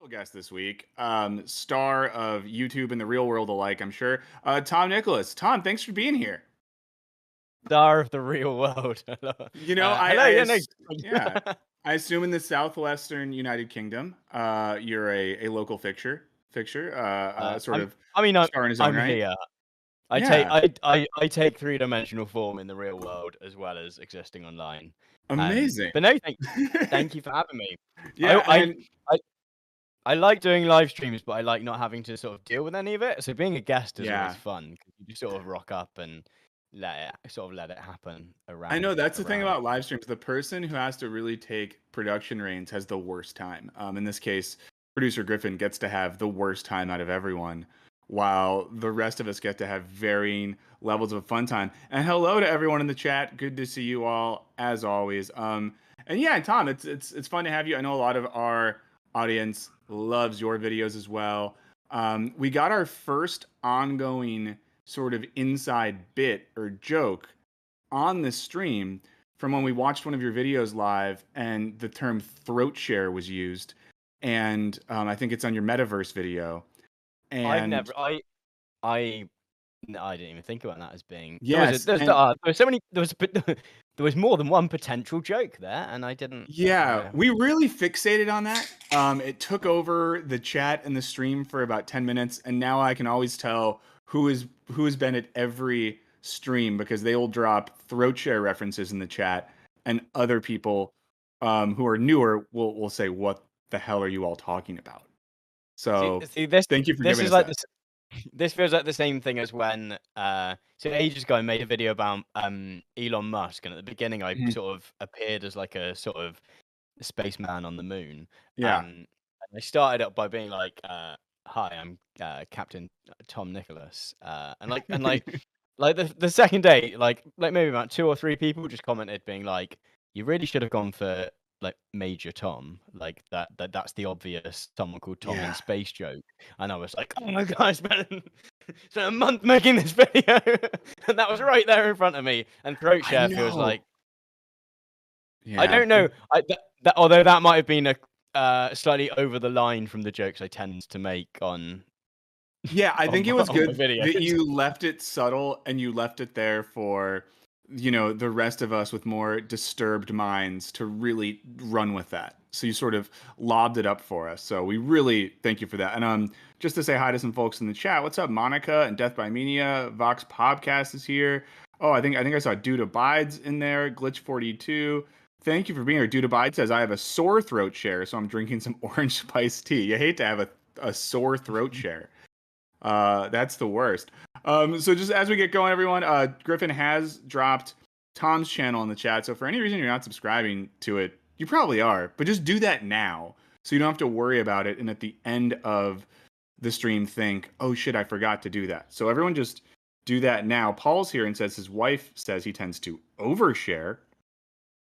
guest this week, star of YouTube and the real world alike, I'm sure. Tom Nicholas. Tom, thanks for being here. Star of the real world. Hello. You know, Hello. Yeah, no. yeah, I assume in the southwestern United Kingdom, you're a local fixture, sort I'm. of I mean, star in his own I'm right. here. I take Yeah, I take three-dimensional form in the real world as well as existing online. amazing. But no, thank you for having me. I Yeah, I and I, I like doing live streams, but I like not having to sort of deal with any of it. So being a guest is always yeah, fun because you just sort of rock up and let it happen I know around that's the thing around. about live streams. The person who has to really take production reins has the worst time. In this case, producer Griffin gets to have the worst time out of everyone, while the rest of us get to have varying levels of fun time. And hello to everyone in the chat. Good to see you all as always. And yeah, Tom, it's fun to have you. I know a lot of our audience loves your videos as well. We got our first ongoing sort of inside bit or joke on this stream from when we watched one of your videos live and the term throat share was used. And I think it's on your metaverse video. I've And never I No, I didn't even think about that as being yes, there was so many there was more than one potential joke there, and I didn't yeah, yeah. we really fixated on that. It took over the chat and the stream for about 10 minutes. And now I can always tell who has been at every stream because they will drop throat share references in the chat. And other people who are newer will say, "What the hell are you all talking about?" So See this thank you for this giving is us like that. this this feels like the same thing as when so ages ago I made a video about Elon Musk, and at the beginning I Mhm. sort of appeared as like a sort of spaceman on the moon. Yeah. And I started up by being like, "Hi, I'm Captain Tom Nicholas," like the second day, like maybe about 2 or 3 people just commented being like, "You really should have gone for, like, Major Tom, like, that's the obvious someone called Tom in Yeah. space joke." And I was like, "Oh my god, I spent a month making this video," and that was right there in front of me, and throat I share feels know. like I Yeah. don't know, although that might have been a, slightly over the line from the jokes I tend to make on Yeah, I think it was on my good that videos. you left it subtle and you left it there for, the rest of us with more disturbed minds to really run with that. So you sort of lobbed it up for us. So we really thank you for that. And just to say hi to some folks in the chat. What's up, Monica and Death by Mania? Vox Podcast is here. Oh, I think I saw Dude Abides in there. Glitch 42. Thank you for being here. Dude Abide says I have a sore throat share, so I'm drinking some orange spice tea. You hate to have a sore throat share. That's the worst. So just as we get going, everyone, Griffin has dropped Tom's channel in the chat. So for any reason you're not subscribing to it, you probably are, but just do that now so you don't have to worry about it. And at the end of the stream, think, oh shit, I forgot to do that. So everyone just do that now. Paul's here and says his wife says he tends to overshare.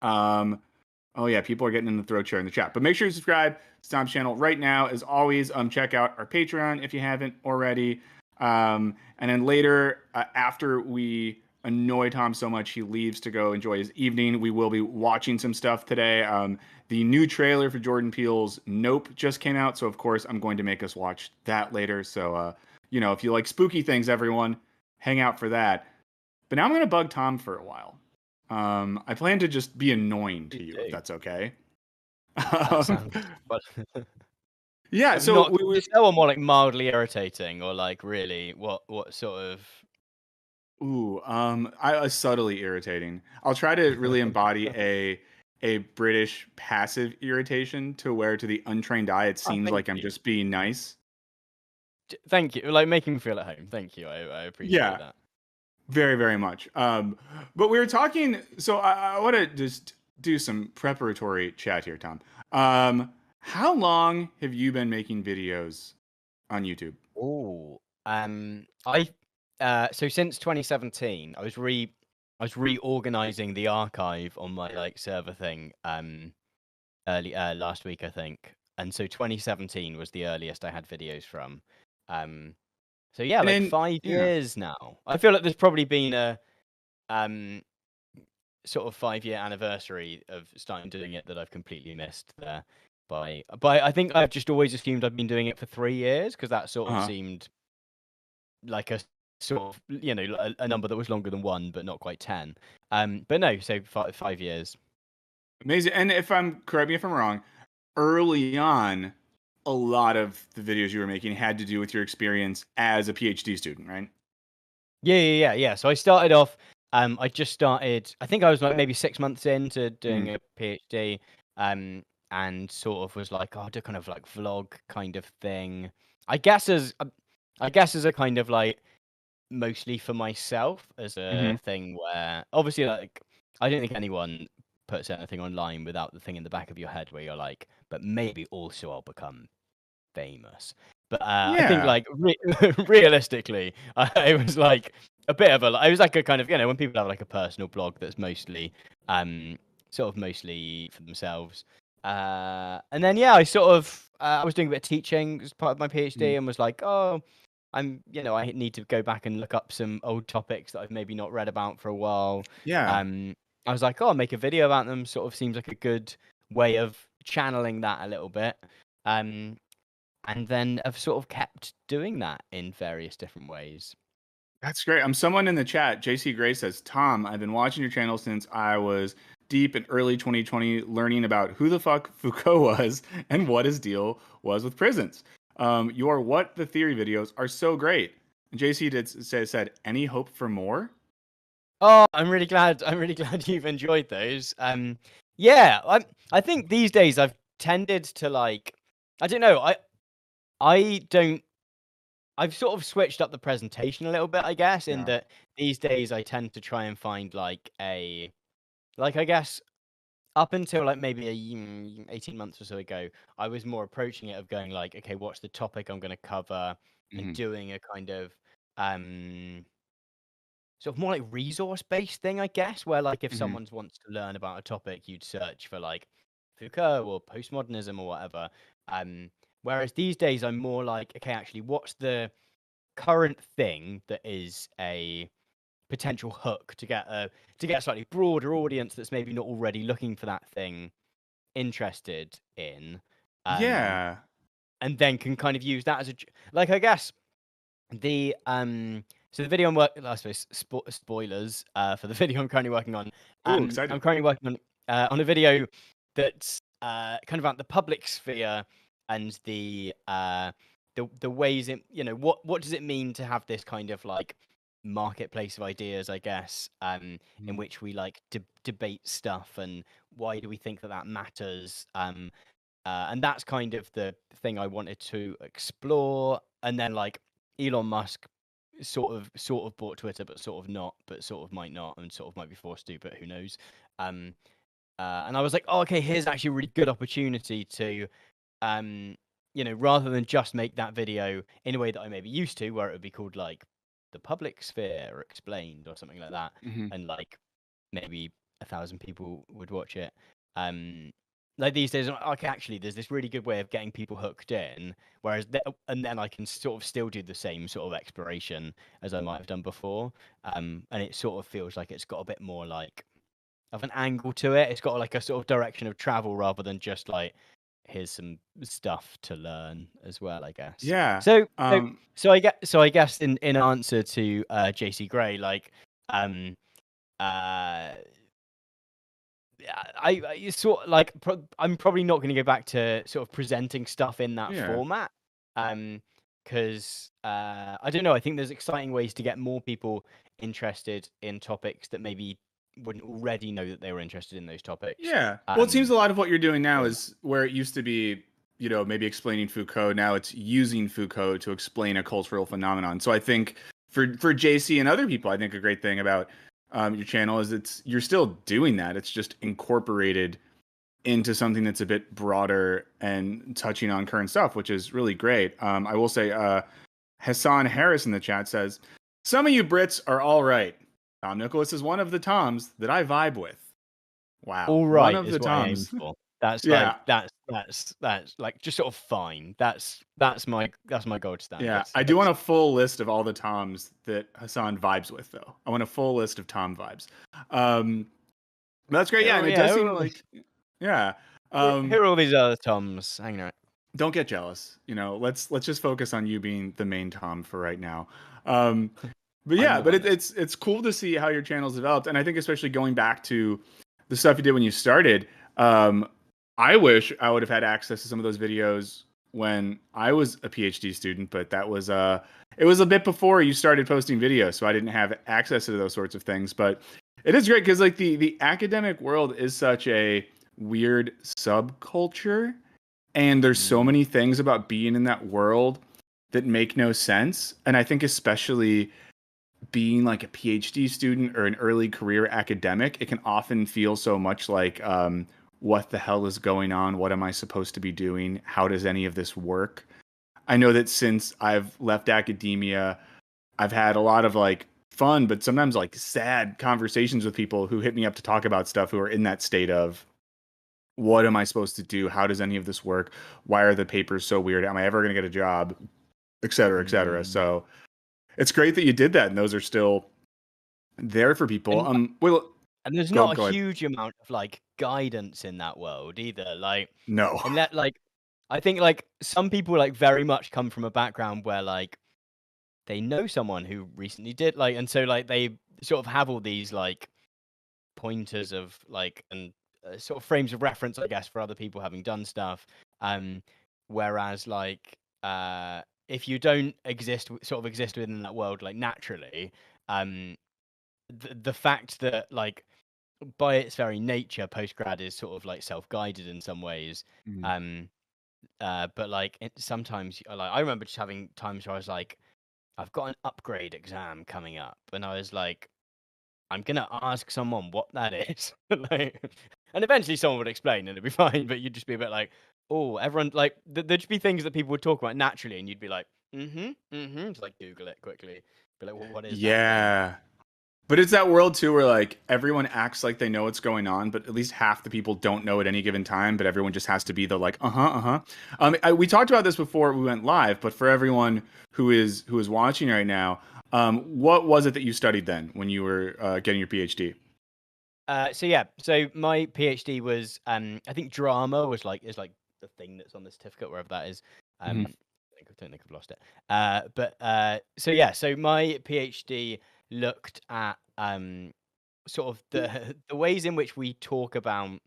Um, Oh yeah, people are getting in the throat share in the chat. But make sure you subscribe to Tom's channel right now. As always, check out our Patreon if you haven't already. And then later, after we annoy Tom so much he leaves to go enjoy his evening, we will be watching some stuff today. The new trailer for Jordan Peele's Nope just came out, so of course I'm going to make us watch that later. So if you like spooky things, everyone, hang out for that. But now I'm going to bug Tom for a while. I plan to just be annoying You to you, if do. that's okay. That Um, sounds but yeah, so not we just or more like mildly irritating or like really what sort of ooh, subtly irritating. I'll try to really embody a British passive irritation to where to the untrained eye it Oh, seems thank like I'm you. just being nice. Thank you. Like making me feel at home. Thank you. I appreciate Yeah, that. very, very much. But we were talking, so I want to just do some preparatory chat here, Tom. How long have you been making videos on YouTube? Oh, I so since 2017, I was reorganizing the archive on my like server thing early last week I think, and so 2017 was the earliest I had videos from. Um, so yeah, And like then, five yeah. years now. I feel like there's probably been a um sort of 5-year anniversary of starting doing it that I've completely missed there But I think I've just always assumed I've been doing it for 3 years because that sort of Uh-huh. seemed like a sort of, a number that was longer than one, but not quite 10. But no, so 5 years. Amazing. And correct me if I'm wrong, early on, a lot of the videos you were making had to do with your experience as a PhD student, right? Yeah. So I started off. I just started. I think I was like maybe 6 months into Mm-hmm. doing a PhD. And sort of was like, oh, I'll do kind of like vlog kind of thing. I guess as I guess as a kind of like mostly for myself as Mm-hmm. a thing where obviously like I don't think anyone puts anything online without the thing in the back of your head where you're like, but maybe also I'll become famous. But I think Yeah. like realistically, it was like a bit of a. It was like a kind of when people have like a personal blog that's mostly sort of mostly for themselves. And then I sort of I was doing a bit of teaching as part of my Mhm. PhD and was like, oh, I need to go back and look up some old topics that I've maybe not read about for a while. Yeah. Um, I was like, oh, I'll make a video about them. Sort of seems like a good way of channeling that a little bit. Um, and then I've sort of kept doing that in various different ways. That's great. Someone in the chat, JC Gray says, Tom, I've been watching your channel since I was deep in early 2020, learning about who the fuck Foucault was and what his deal was with prisons. Your What the Theory videos are so great. And JC said, any hope for more? Oh, I'm really glad. I'm really glad you've enjoyed those. Yeah, I think these days I've tended to like. I don't know. I don't. I've sort of switched up the presentation a little bit, I guess, in Yeah. that these days I tend to try and find like I guess up until like maybe 18 months or so ago, I was more approaching it of going like, okay, what's the topic I'm going to cover, and Hmm. doing a kind of um sort of more like resource based thing, I guess, where like if Hmm. someone wants to learn about a topic, you'd search for like Foucault or postmodernism or whatever. Um, Whereas these days I'm more like, okay, actually, what's the current thing that is a potential hook to get a slightly broader audience that's maybe not already looking for that thing interested in, um, Yeah. and then can kind of use that as like I guess the so the video I'm working, I suppose spoilers for the video I'm currently working on. Ooh, I'm excited. currently working on a video that's kind of about the public sphere and the ways in what does it mean to have this kind of like marketplace of ideas, I guess, in Mhm. which we like debate stuff and why do we think that that matters, and that's kind of the thing I wanted to explore. And then like Elon Musk sort of bought Twitter, but sort of not, but sort of might not, and sort of might be forced to, but who knows? Um, and I was like, oh, okay, here's actually a really good opportunity to, um, rather than just make that video in a way that I maybe used to, where it would be called like the public sphere or explained or something like that, Mhm. and like maybe 1,000 people would watch it. Um, like these days, I'm like, okay, actually, there's this really good way of getting people hooked in, whereas and then I can sort of still do the same sort of exploration as I might have done before. And it sort of feels like it's got a bit more like of an angle to it. It's got like a sort of direction of travel rather than just like here's some stuff to learn as well, I guess. Yeah. So so Um, so I guess in answer to JC Gray, like um uh yeah, I sort like I'm probably not going to go back to sort of presenting stuff in that yeah. format, because I don't know. I think there's exciting ways to get more people interested in topics that maybe wouldn't already know that they were interested in those topics. Yeah. Well, it seems Um, a lot of what you're doing now yeah, is where it used to be, maybe explaining Foucault. Now it's using Foucault to explain a cultural phenomenon. So I think for JC and other people, I think a great thing about your channel is you're still doing that. It's just incorporated into something that's a bit broader and touching on current stuff, which is really great. I will say, Hassan Harris in the chat says, "Some of you Brits are all right. Tom Nicholas is one of the Toms that I vibe with." Wow, all one right of the is what I aim Toms. for. That's Yeah, like that's like just sort of fine. That's my gold yeah. standard. I do want a full list of all the Toms that Hassan vibes with, though. I want a full list of Tom vibes. But that's great. Yeah, and it does seem Yeah. like, yeah. Um, Here are all these other Toms hanging out. don't get jealous. Let's just focus on you being the main Tom for right now. Um, but I'm yeah, the but one that. it's cool to see how your channel's developed, and I think especially going back to the stuff you did when you started. Um, I wish I would have had access to some of those videos when I was a PhD student, but that was it was a bit before you started posting videos, so I didn't have access to those sorts of things. But it is great because like the academic world is such a weird subculture, and there's so Mm, many things about being in that world that make no sense. And I think especially being like a PhD student or an early career academic, it can often feel so much like, what the hell is going on? What am I supposed to be doing? How does any of this work? I know that since I've left academia, I've had a lot of like fun, but sometimes like sad conversations with people who hit me up to talk about stuff who are in that state of, what am I supposed to do? How does any of this work? Why are the papers so weird? Am I ever going to get a job? Et cetera, et cetera. mm. So it's great that you did that, and those are still there for people. And Well, and there's go not a go ahead. huge amount of like guidance in that world either. Like, No. and that like, I think like some people like very much come from a background where like they know someone who recently did like, and so like they sort of have all these like pointers of like and sort of frames of reference, I guess, for other people having done stuff. Um, whereas like if you don't sort of exist within that world like naturally, um, the fact that like by its very nature, postgrad is sort of like self-guided in some ways. Mm. Um, but like sometimes, like I remember just having times where I was like, I've got an upgrade exam coming up, and I was like, I'm gonna ask someone what that is, like, and eventually someone would explain, and it'd be fine. But you'd just be a bit like, oh, everyone like there'd just be things that people would talk about naturally, and you'd be like, just like Google it quickly, be like, well, what is that thing? Yeah. But it's that world too where like everyone acts like they know what's going on, but at least half the people don't know at any given time, but everyone just has to be the like, uh-huh, uh-huh. We talked about this before we went live, but for everyone who is watching right now, what was it that you studied then when you were getting your PhD? So yeah, so my PhD was I think drama was like is like the thing that's on the certificate wherever that is. Mhm. I don't think I've lost it. But so yeah, so my PhD looked at sort of the the ways in which we talk about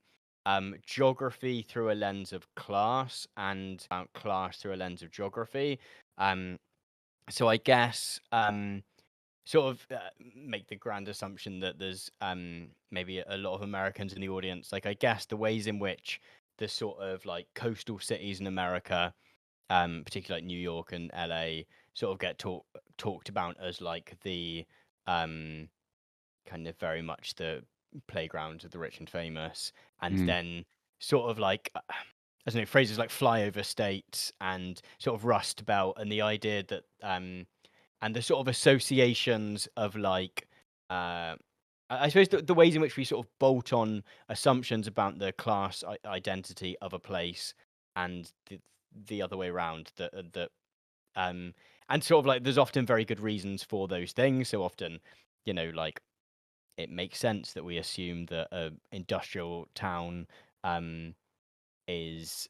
geography through a lens of class and about class through a lens of geography. Um, so I guess sort of make the grand assumption that there's maybe a lot of Americans in the audience. Like, I guess the ways in which the sort of like coastal cities in America, particularly like New York and LA, sort of get talked about as like the um, kind of very much the playground of the rich and famous, and Mm. then sort of like I don't know, phrases like flyover states and sort of rust belt, and the idea that and the sort of associations of like I suppose the ways in which we sort of bolt on assumptions about the class identity of a place and the other way around that um and sort of like there's often very good reasons for those things. So often, like it makes sense that we assume that a industrial town um is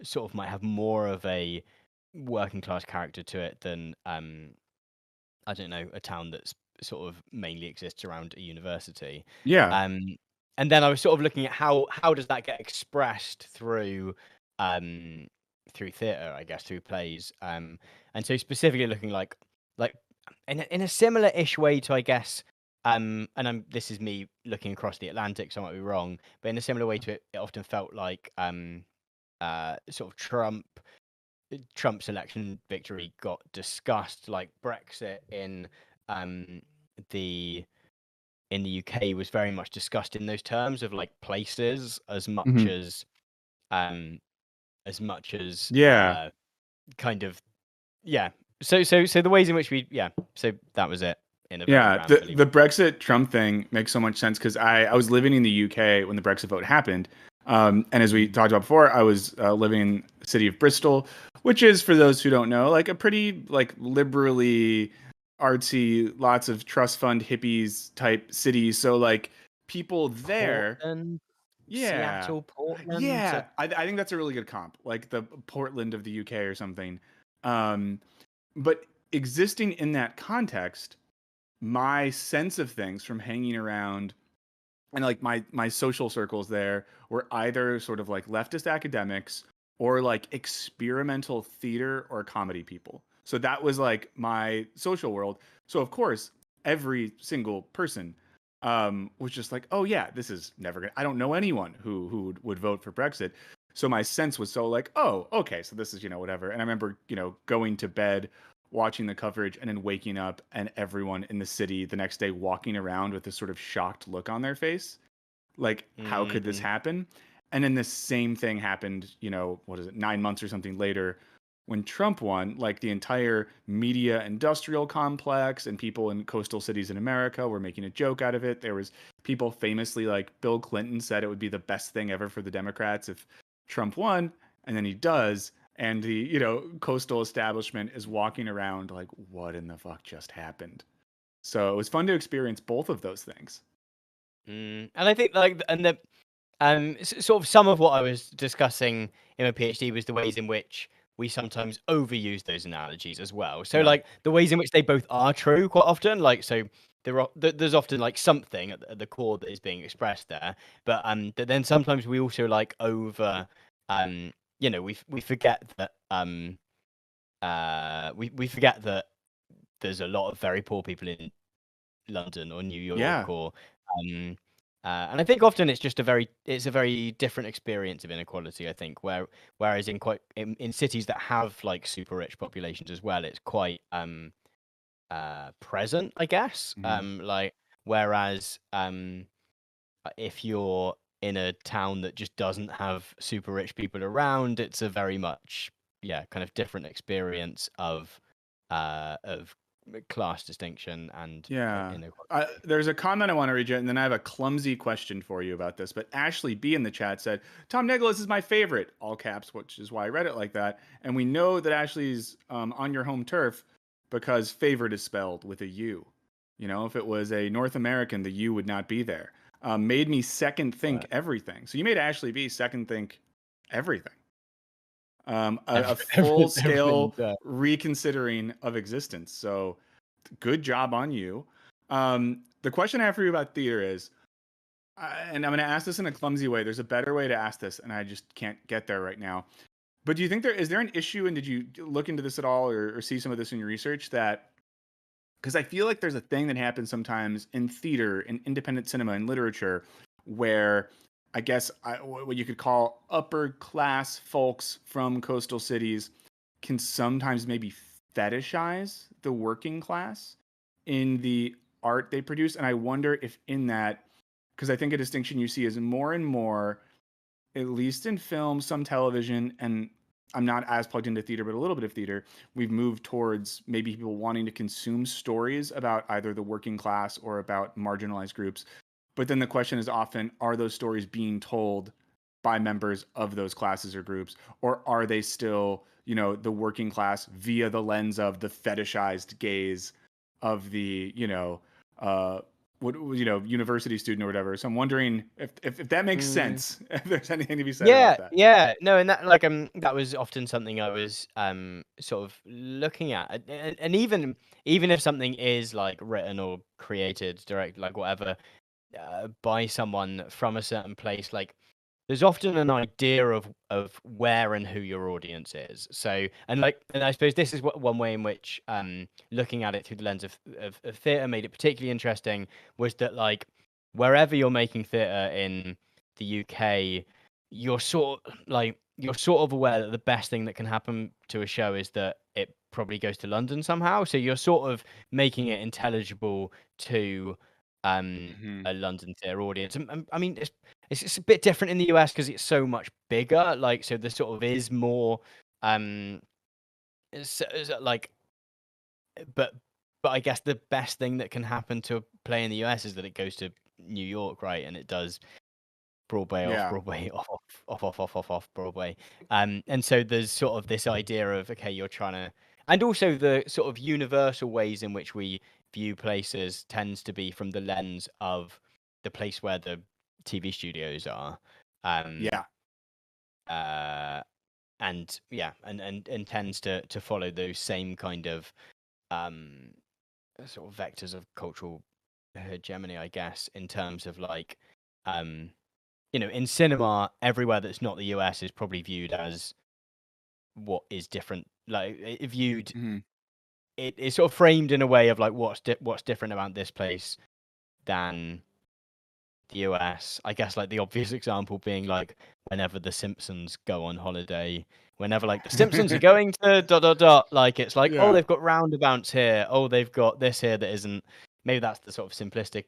sort of might have more of a working class character to it than I don't know, a town that's sort of mainly exists around a university. Yeah. Um, and then I was sort of looking at how does that get expressed um, through theatre, I guess, through plays. And so specifically looking like in a similar-ish way to I guess, and this is me looking across the Atlantic, so I might be wrong, but in a similar way to it, it often felt like sort of Trump's election victory got discussed, like Brexit um, the in the UK was very much discussed in those terms of like places Hmm. um as much as Yeah. kind of yeah. So the ways in which so that was it in a very Yeah, the rambly the way. Brexit Trump thing makes so much sense because I was living in the UK when the Brexit vote happened, and as we Mm. talked about before, I was living in the city of Bristol, which is, for those who don't know, like a pretty like liberally artsy, lots of trust fund hippies type city. So like people there, Portland. Yeah. Seattle, Portland. Yeah. I think that's a really good comp, like the Portland of the UK or something. Um, but existing in that context, my sense of things from hanging around and like my social circles there were either sort of like leftist academics or like experimental theater or comedy people. So that was like my social world. So of course, every single person was just like, oh yeah, this is never gonna. I don't know anyone who would vote for Brexit. So my sense was so like, oh, okay, so this is whatever. And I remember going to bed watching the coverage and then waking up and everyone in the city the next day walking around with this sort of shocked look on their face. Like, how could this Mm, happen? And then the same thing happened, what is it, 9 months or something later when Trump won. Like, the entire media industrial complex and people in coastal cities in America were making a joke out of it. There was people famously, like Bill Clinton said it would be the best thing ever for the Democrats if Trump won, and then he does. And the, coastal establishment is walking around like, what in the fuck just happened? So it was fun to experience both of those things. And I think like and the sort of some of what I was discussing in my PhD was the ways in which we sometimes overuse those analogies as well. So Yeah. like the ways in which they both are true quite often. Like so there's often like something at the core that is being expressed there, but then sometimes we also like over we forget that we forget that there's a lot of very poor people in London or New York Yeah. or um and I think often it's a very different experience of inequality, I think, whereas in cities that have like super rich populations as well, it's quite present, I guess. Mhm. Like whereas if you're in a town that just doesn't have super rich people around, it's a very much kind of different experience of class distinction and Yeah. inequality. There's a comment I want to read you, and then I have a clumsy question for you about this. But Ashley B in the chat said, Tom Nicholas is my favorite, all caps, which is why I read it like that. And we know that Ashley's on your home turf because favorite is spelled with a U. If it was a North American, the U would not be there. Made me second think Right. everything. So you made Ashley B second think everything. A full Everything. scale reconsidering of existence. So good job on you. The question I have for you about theater is, and I'm going to ask this in a clumsy way. There's a better way to ask this, and I just can't get there right now. But do you think there is there an issue, and did you look into this at all, or see some of this in your research that? Because I feel like there's a thing that happens sometimes in theater, in independent cinema, in literature, where I guess what you could call upper class folks from coastal cities can sometimes maybe fetishize the working class in the art they produce. And I wonder if in that, because I think a distinction you see is more and more, at least in film, some television, and I'm not as plugged into theater, but a little bit of theater, we've moved towards maybe people wanting to consume stories about either the working class or about marginalized groups. But then the question is often, are those stories being told by members of those classes or groups, or are they still, the working class via the lens of the fetishized gaze of the, uh, what university student or whatever. So I'm wondering if that makes Mm. sense. If there's anything to be said Yeah, about that. yeah. No, and that was often something I was sort of looking at. And even if something is like written or created direct like whatever by someone from a certain place, like there's often an idea of where and who your audience is. So, and I suppose this is one way in which looking at it through the lens of theatre made it particularly interesting was that like wherever you're making theatre in the UK, you're sort of aware that the best thing that can happen to a show is that it probably goes to London somehow. So you're sort of making it intelligible to Hmm. a London theatre audience. And I mean, it's a bit different in the US because it's so much bigger. Like, so there sort of is more, um, like, but I guess the best thing that can happen to a play in the US is that it goes to New York, right? And it does Broadway off, Yeah. Broadway off Broadway. And so there's sort of this idea of okay, you're trying to, and also the sort of universal ways in which we view places tends to be from the lens of the place where the TV studios are. Um, Yeah. uh, and yeah, and tends to follow those same kind of um sort of vectors of cultural hegemony, I guess, in terms of like, um, in cinema, everywhere that's not the US is probably viewed as what is different. Like, viewed, Hmm. it's sort of framed in a way of like what's different about this place than the US. I guess like the obvious example being like whenever the Simpsons go on holiday, whenever like the Simpsons are going to dot dot dot, like it's like, oh, Yeah. they've got roundabouts here, oh, they've got this here that isn't. Maybe that's the sort of simplistic.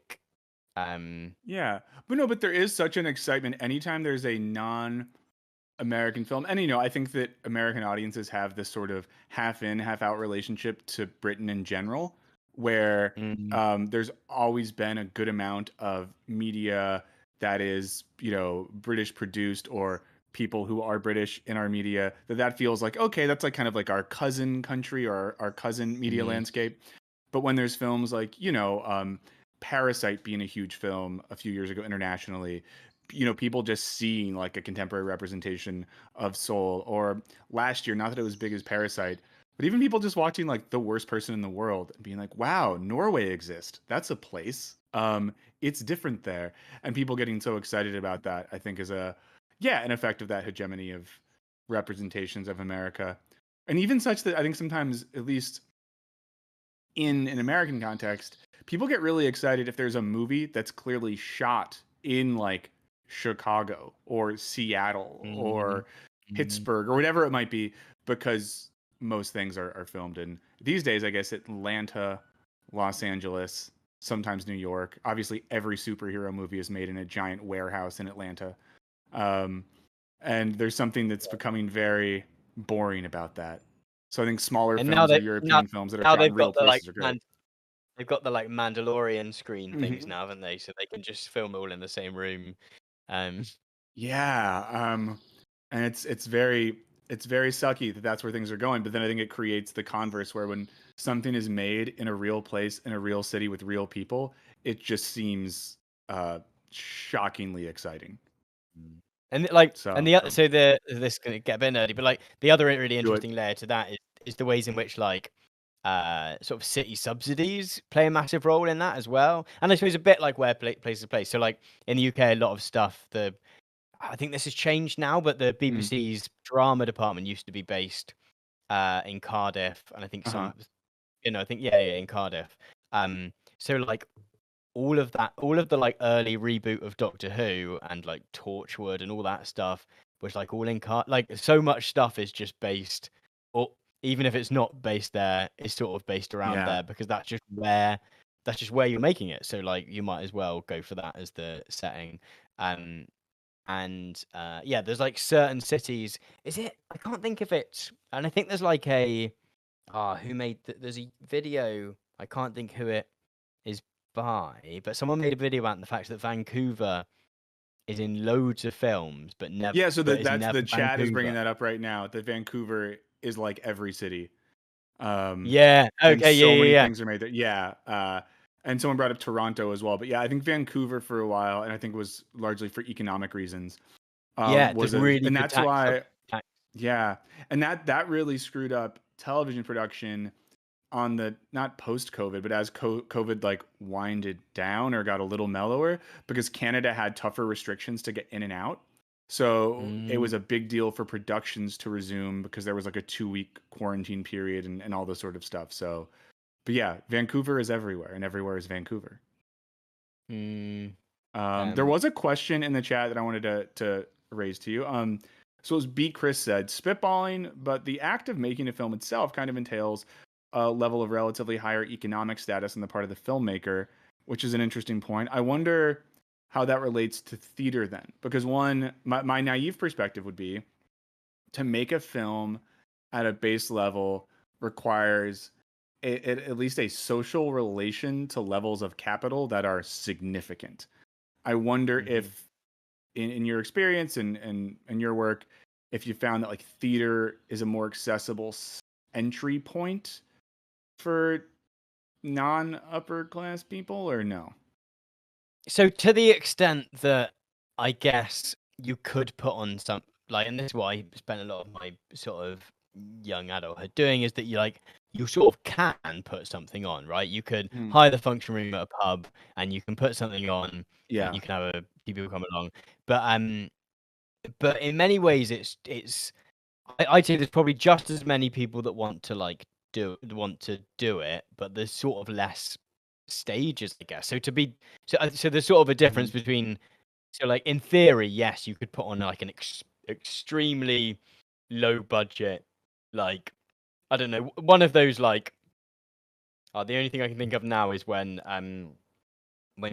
Yeah. But no, but there is such an excitement anytime there's a non-American film. And I think that American audiences have this sort of half in, half out relationship to Britain in general, where Mm, there's always been a good amount of media that is, British produced, or people who are British in our media, that feels like, okay, that's like kind of like our cousin country, or our cousin media mm. landscape. But when there's films like, Parasite being a huge film a few years ago internationally, people just seeing like a contemporary representation of Soul, or last year, not that it was big as Parasite, but even people just watching like The Worst Person in the World and being like, wow, Norway exists. That's a place. It's different there. And people getting so excited about that, I think, is an effect of that hegemony of representations of America. And even such that I think sometimes, at least in an American context, people get really excited if there's a movie that's clearly shot in like Chicago or Seattle Mm, or mm. Pittsburgh or whatever it might be, because most things are filmed in, these days, I guess, Atlanta, Los Angeles, sometimes New York. Obviously, every superhero movie is made in a giant warehouse in Atlanta. Um, and there's something that's becoming very boring about that. So I think smaller And now films or they now European films that are now shot in they've real got the like places are great. they've got the like Mandalorian screen things Hmm. now, haven't they? So they can just film all in the same room. Um, Yeah, and it's very sucky that that's where things are going. But then I think it creates the converse, where when something is made in a real place in a real city with real people, it just seems shockingly exciting. Mm. And like, and So the so the this gonna get a bit nerdy, but like the other really do it. interesting layer to that is the ways in which like sort of city subsidies play a massive role in that as well. And I suppose a bit like where places play. So like in the UK, a lot of stuff. I think this has changed now, but the Mm. BBC's drama department used to be based in Cardiff, and I think Uh-huh. some, I think yeah, in Cardiff. So like all of the like early reboot of Doctor Who and like Torchwood and all that stuff was like all in like so much stuff is just based, or even if it's not based there, it's sort of based around Yeah. there because that's just where you're making it. So like you might as well go for that as the setting. Um and yeah, there's like certain cities. Is it? I can't think of it. And I think there's like a who made there's a video. I can't think who it is by, but someone made a video about the fact that Vancouver is in loads of films, Yeah, so but is that's never the chat is bringing Vancouver. that up right now. That Vancouver is like every city. Um, Yeah. and Okay. Yeah. so Yeah. many Yeah. things are made there. Yeah. And someone brought up Toronto as well. But yeah, I think Vancouver for a while, and I think it was largely for economic reasons, Yeah. There's was really and good that's tax. why, Tax. yeah, and that really screwed up television production on the, not post COVID, but as COVID like winded down or got a little mellower, because Canada had tougher restrictions to get in and out. So it Mm, was a big deal for productions to resume, because there was like a 2 week quarantine period, and all this sort of stuff. So, but yeah, Vancouver is everywhere, and everywhere is Vancouver. mm, There um. was a question in the chat that I wanted to raise to you. So as B. Chris said, spitballing, but the act of making a film itself kind of entails a level of relatively higher economic status on the part of the filmmaker, which is an interesting point. I wonder how that relates to theater then, because my naive perspective would be to make a film at a base level requires at least a social relation to levels of capital that are significant. I wonder Mhm. if in your experience and your work, if you found that like theater is a more accessible entry point for non upper class people, or no? So to the extent that I guess you could put on some like, and this is what I spent a lot of my sort of young adulthood doing, is that you sort of can put something on, right? You could Mhm. hire the function room at a pub and you can put something on and Yeah. you can have a few people come along. But in many ways I'd say there's probably just as many people that want to do it, but there's sort of less stages, I guess. So there's sort of a difference Mhm. between, so like in theory, yes, you could put on like an extremely low budget, like I don't know, one of those like the only thing I can think of now is when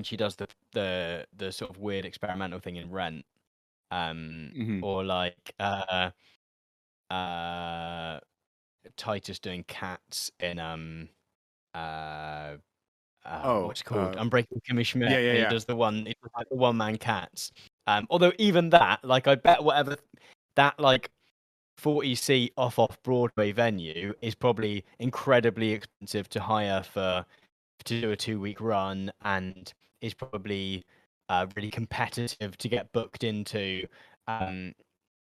she does the sort of weird experimental thing in Rent, Mhm. or like uh Titus doing Cats in uh Oh, what's it called? Unbreakable Kimmy yeah, Schmidt, yeah, and yeah. he does like the one man Cats. Although even that, like I bet whatever that like 40 seat off Broadway venue is probably incredibly expensive to hire to do a 2 week run, and is probably really competitive to get booked into. Um,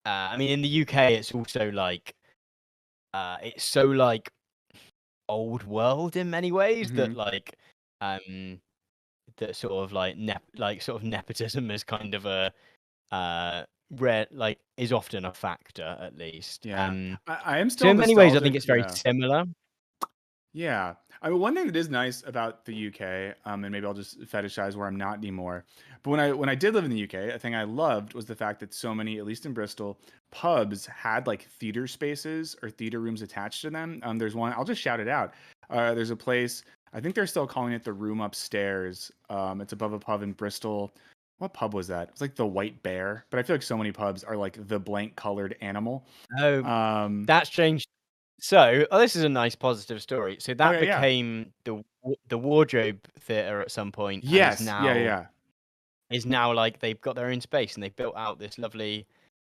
I mean, in the UK, it's also like it's so like old world in many ways that Mhm. like um that sort of like sort of nepotism is kind of a rare, like is often a factor at least. Yeah. I am So still in many ways, I think nostalgic. it's very Yeah. similar. Yeah. I mean, one thing that is nice about the UK, and maybe I'll just fetishize where I'm not anymore. But when I did live in the UK, a thing I loved was the fact that so many, at least in Bristol, pubs had like theater spaces or theater rooms attached to them. There's one, I'll just shout it out. There's a place, I think they're still calling it the Room Upstairs. It's above a pub in Bristol. What pub was that? It's like the White Bear, but I feel like so many pubs are like the blank colored animal. Oh, Um, that's changed. So, this is a nice positive story. So that okay, yeah. became the Wardrobe Theatre at some point, and Yes. Yeah, yeah. is now like they've got their own space and they've built out this lovely.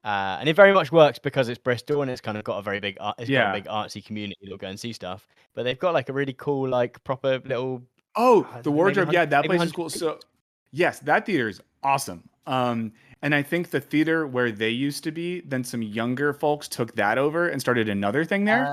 And it very much works because it's Bristol and it's kind of got a very big it's got a Yeah. big artsy community that'll go and see stuff. But they've got like a really cool like proper little Oh, I the don't know, wardrobe. Yeah, that maybe place is 100 cool. seats. So, yes, that theater is awesome. And I think the theater where they used to be, then some younger folks took that over and started another thing there.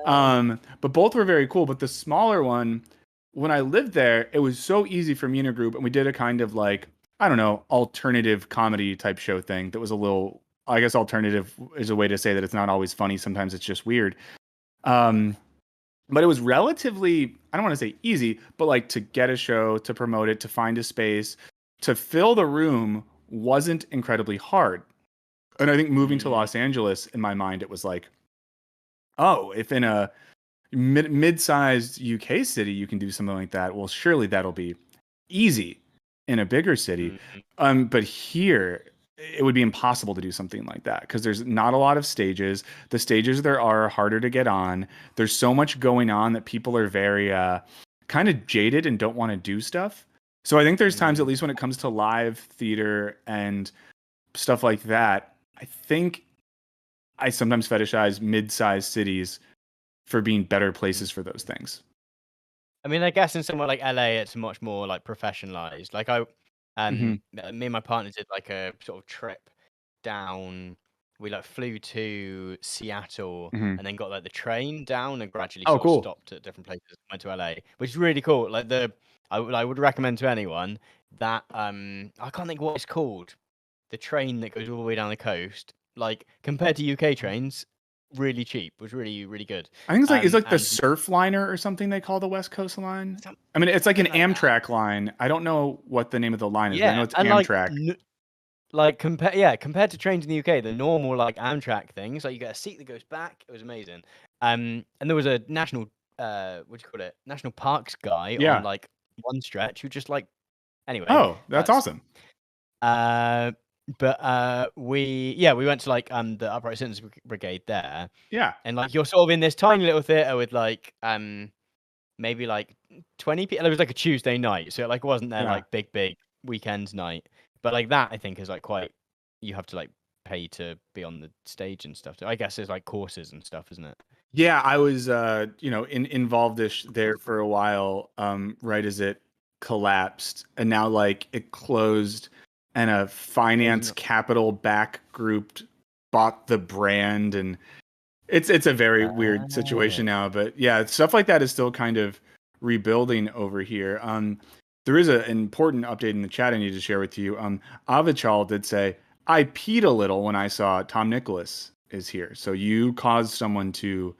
Oh. But both were very cool. But the smaller one, when I lived there, it was so easy for me and a group, and we did a kind of like, I don't know, alternative comedy type show thing that was a little, I guess alternative is a way to say that it's not always funny. Sometimes it's just weird. Um, but it was relatively, I don't want to say easy, but like to get a show, to promote it, to find a space, to fill the room wasn't incredibly hard. And I think moving to Mm, Los Angeles, in my mind, it was like, oh, if in a mid-sized UK city you can do something like that, well, surely that'll be easy in a bigger city. mm, But here, it would be impossible to do something like that because there's not a lot of stages. The stages there are harder to get on. There's so much going on that people are very kind of jaded and don't want to do stuff. So I think there's times, at mm. least when it comes to live theater and stuff like that, I think I sometimes fetishize mid-sized cities for being better places for those things. I mean, I guess in somewhere like LA, it's much more like professionalized. Like Hmm. me and my partner did like a sort of trip down. We like flew to Seattle Hmm. and then got like the train down and gradually Oh, sort of cool. stopped at different places. Went to LA, which is really cool. Like I would recommend to anyone that I can't think what it's called. The train that goes all the way down the coast, like compared to UK trains, really cheap. Was really good. I think it's like the And surf liner or something they call the West Coast line. some, I mean, it's like an something like that. Amtrak line. I don't know what the name of the line is, but I know Yeah, it's and like Amtrak. compared to trains in the UK, the normal like Amtrak things, like you get a seat that goes back. It was amazing. And there was a national what do you call it? National parks guy on Yeah. like one stretch who just like anyway, Oh, that's that's awesome. uh but we went to like the Upright Citizens Brigade there, Yeah. and like you're sort of in this tiny little theater with like maybe like 20 people. It was like a Tuesday night, so it like wasn't their Yeah. like big weekend night. But like that, I think is like quite. You have to like pay to be on the stage and stuff. So I guess there's like courses and stuff, isn't it? Yeah, I was involved-ish there for a while, right as it collapsed, and now like it closed and a Maybe finance not. capital back group bought the brand, and it's a very weird situation Ah. now. But yeah, stuff like that is still kind of rebuilding over here. There is an important update in the chat I need to share with you. Avichal did say, I peed a little when I saw Tom Nicholas is here. So you caused someone to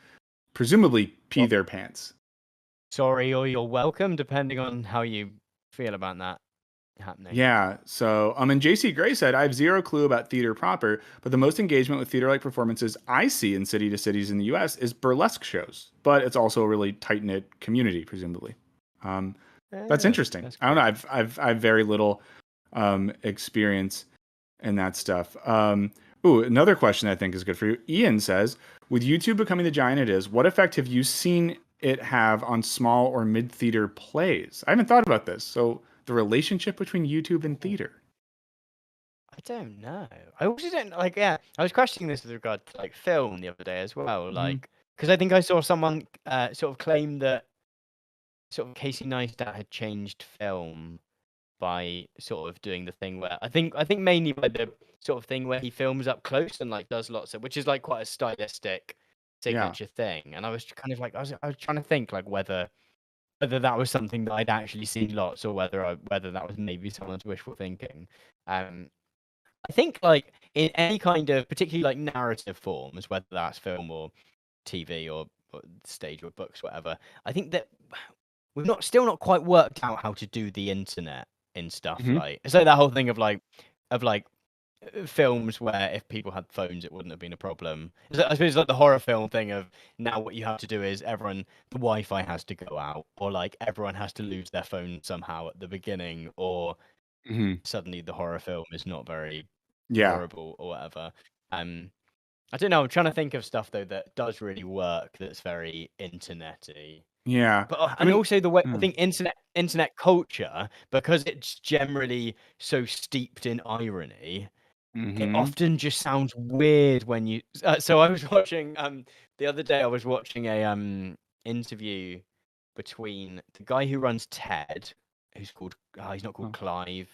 presumably pee Well, their pants. sorry, or you're welcome, depending on how you feel about that happening. Yeah. So, and JC Gray said, I have zero clue about theater proper, but the most engagement with theater like performances I see in city to cities in the US is burlesque shows, but it's also a really tight knit community, presumably. Um, that's Oh, interesting. that's I don't know. cool. I've very little experience in that stuff. Ooh, another question I think is good for you. Ian says, with YouTube becoming the giant it is, what effect have you seen it have on small or mid theater plays? I haven't thought about this. So, the relationship between YouTube and Ooh, theater. I don't know. I also don't like. Yeah, I was questioning this with regard to like film the other day as well. Hmm. Like, because I think I saw someone sort of claim that sort of Casey Neistat had changed film by sort of doing the thing where I think mainly by the sort of thing where he films up close and like does lots of, which is like quite a stylistic Yeah. signature thing. And I was kind of like I was trying to think like whether that was something that I'd actually seen lots or whether that was maybe someone's wishful thinking. Um, I think like in any kind of particularly like narrative forms, whether that's film or TV or stage or books, whatever. I think that we've not still not quite worked out how to do the internet in stuff Hmm. like so that whole thing of like films where if people had phones it wouldn't have been a problem. I suppose like the horror film thing of now what you have to do is the Wi-Fi has to go out or like everyone has to lose their phone somehow at the beginning or Hmm. suddenly the horror film is not very Yeah. horrible or whatever. Um, I don't know. I'm trying to think of stuff though that does really work. That's very internety. Yeah. But I and mean, also the way I mm, think internet culture because it's generally so steeped in irony. It mm-hmm. often just sounds weird when you. So I was watching the other day. I was watching a interview between the guy who runs TED, who's called he's not called Oh, Clive.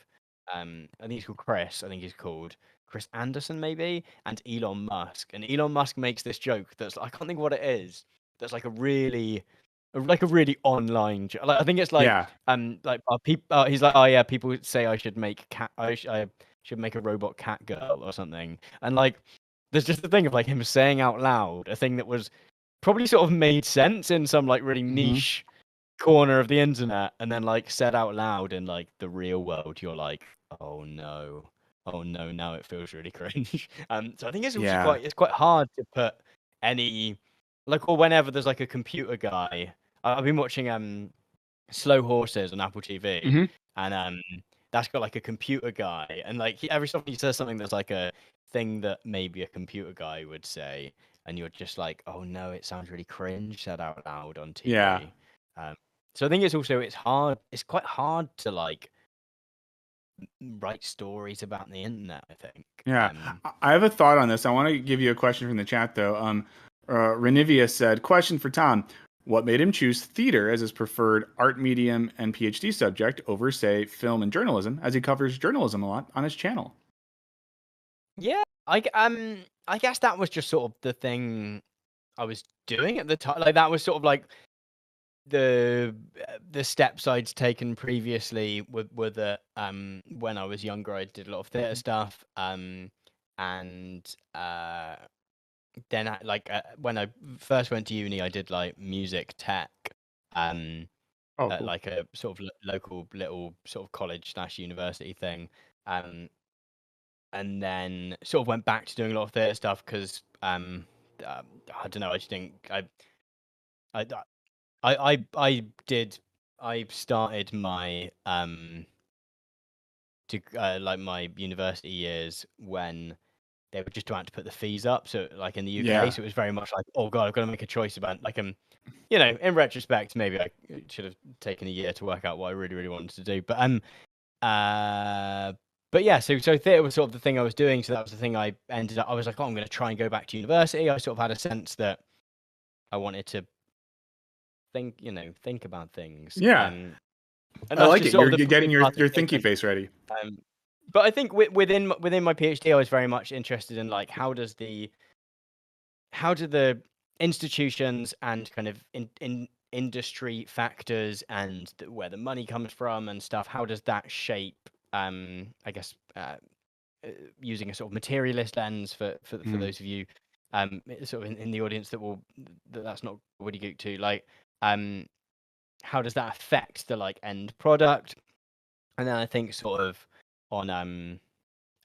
I think he's called Chris. I think he's called Chris Anderson maybe, and Elon Musk. And Elon Musk makes this joke that's I can't think what it is. That's like a really online joke. Like I think it's yeah. like people. He's like, oh yeah, people say I should make I should make a robot cat girl or something. And like, there's just the thing of like him saying out loud a thing that was probably sort of made sense in some like really Hmm. niche corner of the internet, and then like said out loud in like the real world, you're like, oh no, now it feels really cringe. So I think it's also Yeah. quite hard to put any like or whenever there's like a computer guy. I've been watching Slow Horses on Apple TV, Hmm. and that's got like a computer guy, and like every so often he says something that's like a thing that maybe a computer guy would say, and you're just like, oh no, it sounds really cringe said out loud on Yeah. TV. Um, so I think it's hard. It's quite hard to like write stories about the internet. I think. Yeah. I have a thought on this. I want to give you a question from the chat, though. Renivia said, question for Tom. What made him choose theater as his preferred art medium and PhD subject over, say, film and journalism, as he covers journalism a lot on his channel? Yeah, I guess that was just sort of the thing I was doing at the time. Like that was sort of like the steps I'd taken previously were that when I was younger I did a lot of theatre Mhm. stuff and then when I first went to uni I did like music tech um Oh, at cool. like a sort of local little sort of college slash university thing um and then sort of went back to doing a lot of theatre stuff because I don't know I just think I I did. I started my to like my university years when they were just about to put the fees up. So like in the UK, Yeah. so it was very much like, oh god, I've got to make a choice about like you know, in retrospect, maybe I should have taken a year to work out what I really wanted to do. Uh, but yeah, so theatre was sort of the thing I was doing. So that was the thing I ended up. I was like, oh, I'm going to try and go back to university. I sort of had a sense that I wanted to think about things. Yeah. And I that's like just it. sort of You're the getting probably path your it's thinky taken. face ready. But I think within my PhD, I was very much interested in like how do the institutions and kind of in industry factors and where the money comes from and stuff, how does that shape I guess using a sort of materialist lens for Mm. those of you sort of in the audience that's not Woody Geek to like um how does that affect the like end product? And then I think sort of on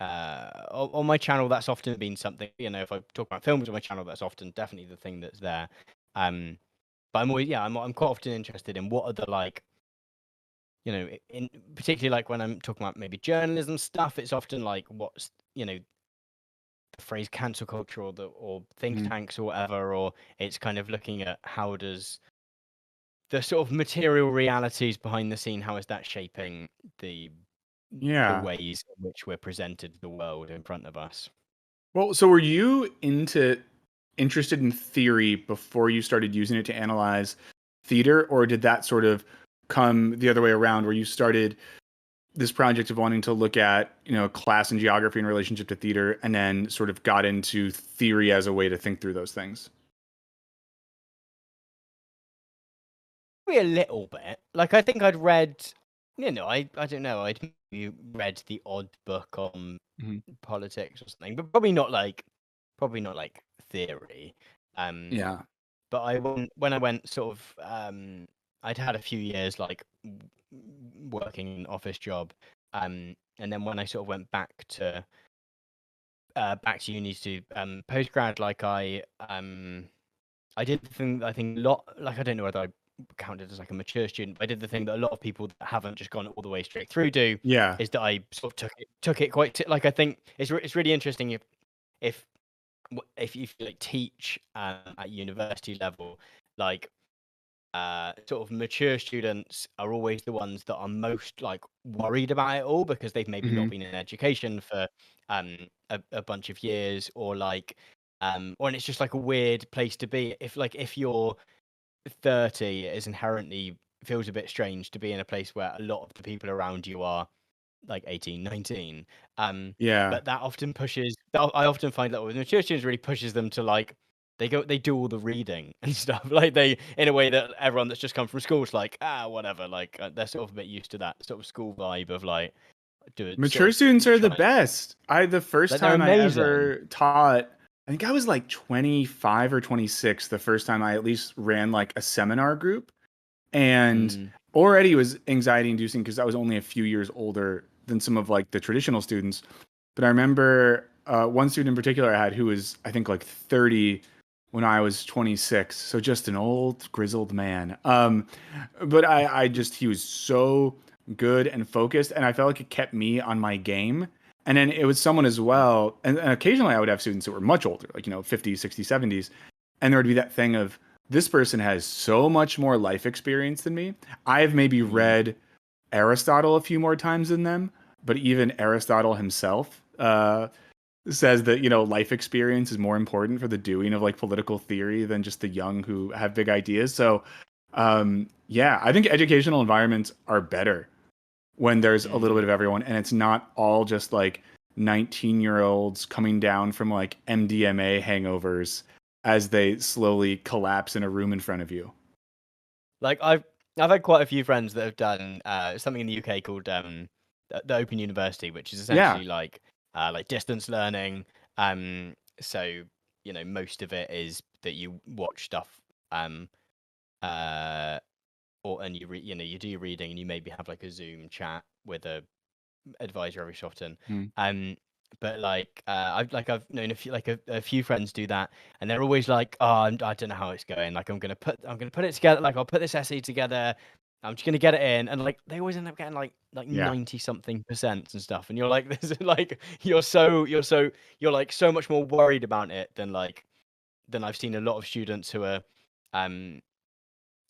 on my channel that's often been something, you know, if I talk about films on my channel, that's often definitely the thing that's there. But I'm always, yeah, I'm quite often interested in what are the like, you know, in particularly like when I'm talking about maybe journalism stuff, it's often like what's, you know, the phrase cancel culture or think Mm. tanks or whatever, or it's kind of looking at how does the sort of material realities behind the scene, how is that shaping the Yeah. ways in which we're presented the world in front of us. Well, so were you interested in theory before you started using it to analyze theater, or did that sort of come the other way around, where you started this project of wanting to look at, you know, class and geography in relationship to theater, and then sort of got into theory as a way to think through those things? Maybe a little bit. Like I think I'd read, you know, I don't know, I'd maybe read the odd book on Mhm. politics or something, but probably not like theory. Um, Yeah. but when I went sort of I'd had a few years like working an office job, and then when I sort of went back to uni to post grad, like I did the thing that I think a lot, like I don't know whether I counted as like a mature student, but I did the thing that a lot of people that haven't just gone all the way straight through do, Yeah. is that I sort of took it quite like I think it's really interesting if if you like teach at university level, like sort of mature students are always the ones that are most like worried about it all because they've maybe not Hmm. been in education for a bunch of years or like or and it's just like a weird place to be if you're 30 it is inherently feels a bit strange to be in a place where a lot of the people around you are like 18, 19. Yeah. But that often pushes I often find that with mature students really pushes them to like they do all the reading and stuff. Like they in a way that everyone that's just come from school is like, ah, whatever. Like they're sort of a bit used to that sort of school vibe of like do it sort Mature of students are the trying best. The first like they're time I amazing. ever taught, I think I was like 25 or 26 the first time I at least ran like a seminar group, and Mm, already was anxiety inducing because I was only a few years older than some of like the traditional students. But I remember one student in particular I had who was, I think, like 30 when I was 26, so just an old grizzled man. But I just he was so good and focused, and I felt like it kept me on my game. And then it was someone as mm, well, and occasionally I would have students that were much older, like, you know, 50s, 60s, 70s, and there would be that thing of this person has so much more life experience than me. I've maybe mm, read Aristotle a few more times than them, but even Aristotle himself says that, you know, life experience is more important for the doing of like political theory than just the young who have big ideas. So yeah, I think educational environments are better when there's a little bit mm. of everyone, and it's not all just like 19-year-olds coming down from like MDMA hangovers as they slowly collapse in a room in front of you. Like I've had quite a few friends that have done something in the UK called the Open University, which is Yeah. essentially like distance learning. So you know most of it is that you watch stuff um uh or and you know you do your reading and you maybe have like a Zoom chat with a advisor every so often. Mm. Um, but I've known a few friends do that, and they're always like, "Oh, I don't know how it's going. Like, I'm gonna put it together. Like, I'll put this essay together. I'm just gonna get it in." And like, they always end up getting like Yeah. 90 something percent and stuff. And you're like, this is like you're like so much more worried about it than I've seen a lot of students who are um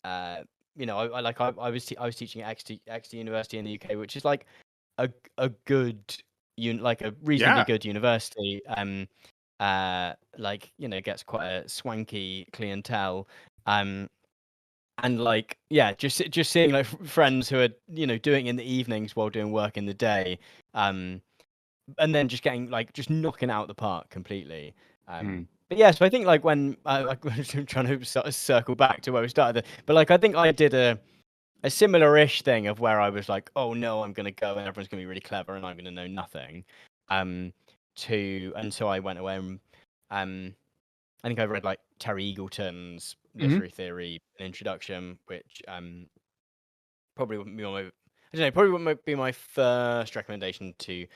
uh, you know, I was teaching at Exeter University in the UK, which is like a good like a reasonably Yeah. good university. Like you know, gets quite a swanky clientele. Um, and like yeah, just seeing like friends who are you know doing in the evenings while doing work in the day. Um, and then just getting like just knocking it out the park completely. Mm, But yeah, so I think like when like I'm trying to sort of circle back to where we started, but like I think I did a similar-ish thing of where I was like, oh no, I'm gonna go and everyone's gonna be really clever and I'm gonna know nothing. Um, and so I went away and I think I read like Terry Eagleton's mm-hmm, literary theory an introduction, which probably wouldn't be on my I don't know, probably wouldn't be my first recommendation to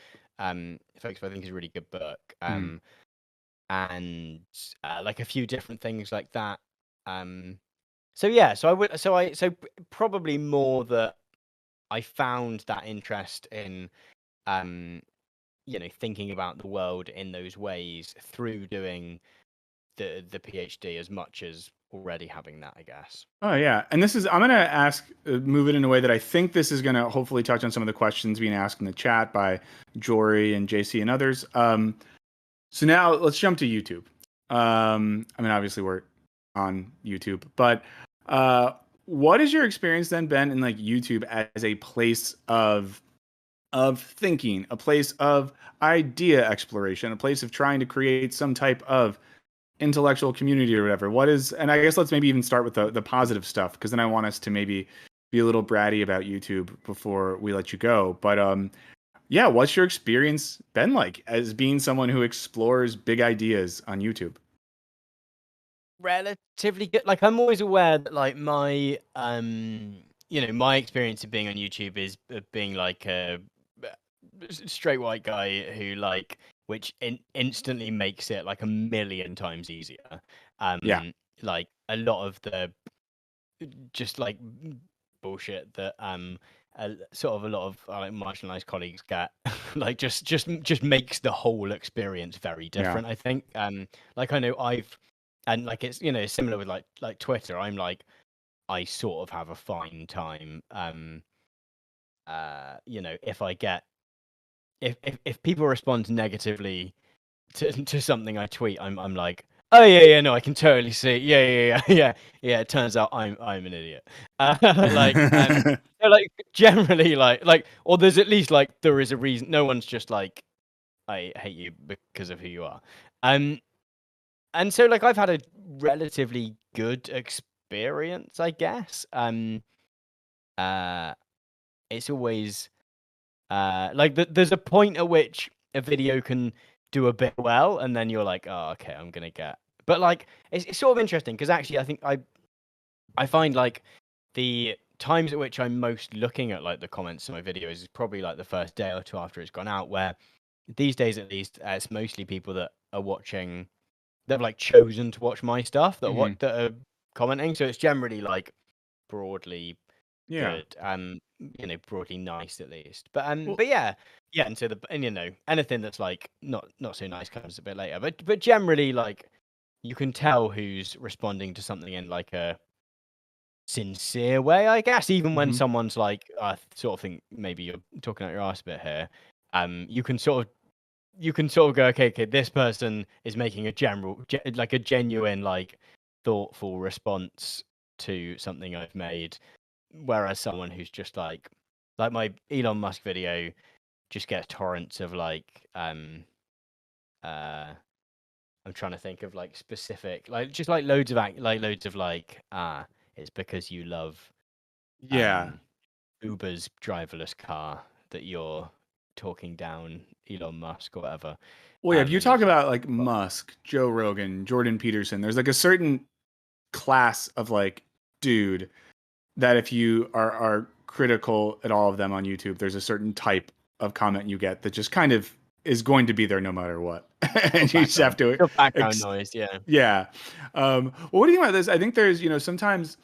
folks, but I think is a really good book. mm-hmm. And like a few different things like that. Um, so yeah, probably more that I found that interest in um, thinking about the world in those ways through doing the PhD as much as already having that, I guess. Oh yeah, and this is I'm gonna ask move it in a way that I think this is gonna hopefully touch on some of the questions being asked in the chat by Jory and JC and others. So now let's jump to YouTube. I mean, obviously we're on YouTube, but what is your experience then, Ben, in like YouTube as a place of thinking, a place of idea exploration, a place of trying to create some type of intellectual community or whatever? What is, and I guess let's maybe even start with the positive stuff, because then I want us to maybe be a little bratty about YouTube before we let you go. But yeah, what's your experience been like as being someone who explores big ideas on YouTube? Relatively good. Like I'm always aware that like my my experience of being on YouTube is being like a straight white guy who like which instantly makes it like a million times easier. Yeah. Like a lot of the just like bullshit that sort of a lot of like marginalized colleagues get like just makes the whole experience very Yeah. different, I think. Like I know I've and like it's similar with like Twitter. I'm like I sort of have a fine time if I get if people respond negatively to something I tweet, I'm like, oh yeah, no, I can totally see. Yeah. It turns out I'm an idiot. Like, so, like generally, or there's at least like there is a reason. No one's just like, I hate you because of who you are. Um, and so like I've had a relatively good experience, I guess. Uh, it's always like there's a point at which a video can do a bit well, and then you're like, oh, okay, I'm gonna get. But like, it's sort of interesting because actually, I think I find like the times at which I'm most looking at like the comments to my videos is probably like the first day or two after it's gone out. Where these days, at least, it's mostly people that are watching. They've like chosen to watch my stuff Mhm. that are commenting. So it's generally like broadly Yeah. good. Broadly nice at least. Well, But yeah, and anything that's like not so nice comes a bit later. But generally, like you can tell who's responding to something in like a sincere way, I guess. Even when mhm. someone's like, I sort of think maybe you're talking out your ass a bit here. You can sort of go, okay, this person is making like a genuine, like thoughtful response to something I've made. Whereas someone who's just like my Elon Musk video just gets torrents of like uh I'm trying to think of like specific like just like loads of like it's because you love Yeah. um Uber's driverless car that you're talking down Elon Musk or whatever. Well, yeah, if you And talk it's about like Musk, Joe Rogan, Jordan Peterson, there's like a certain class of like dude that if you are critical at all of them on YouTube, there's a certain type of comment you get that just kind of is going to be there no matter what. And you just have to your background ex- noise, yeah. yeah. Well, what do you think about this? I think there's, sometimes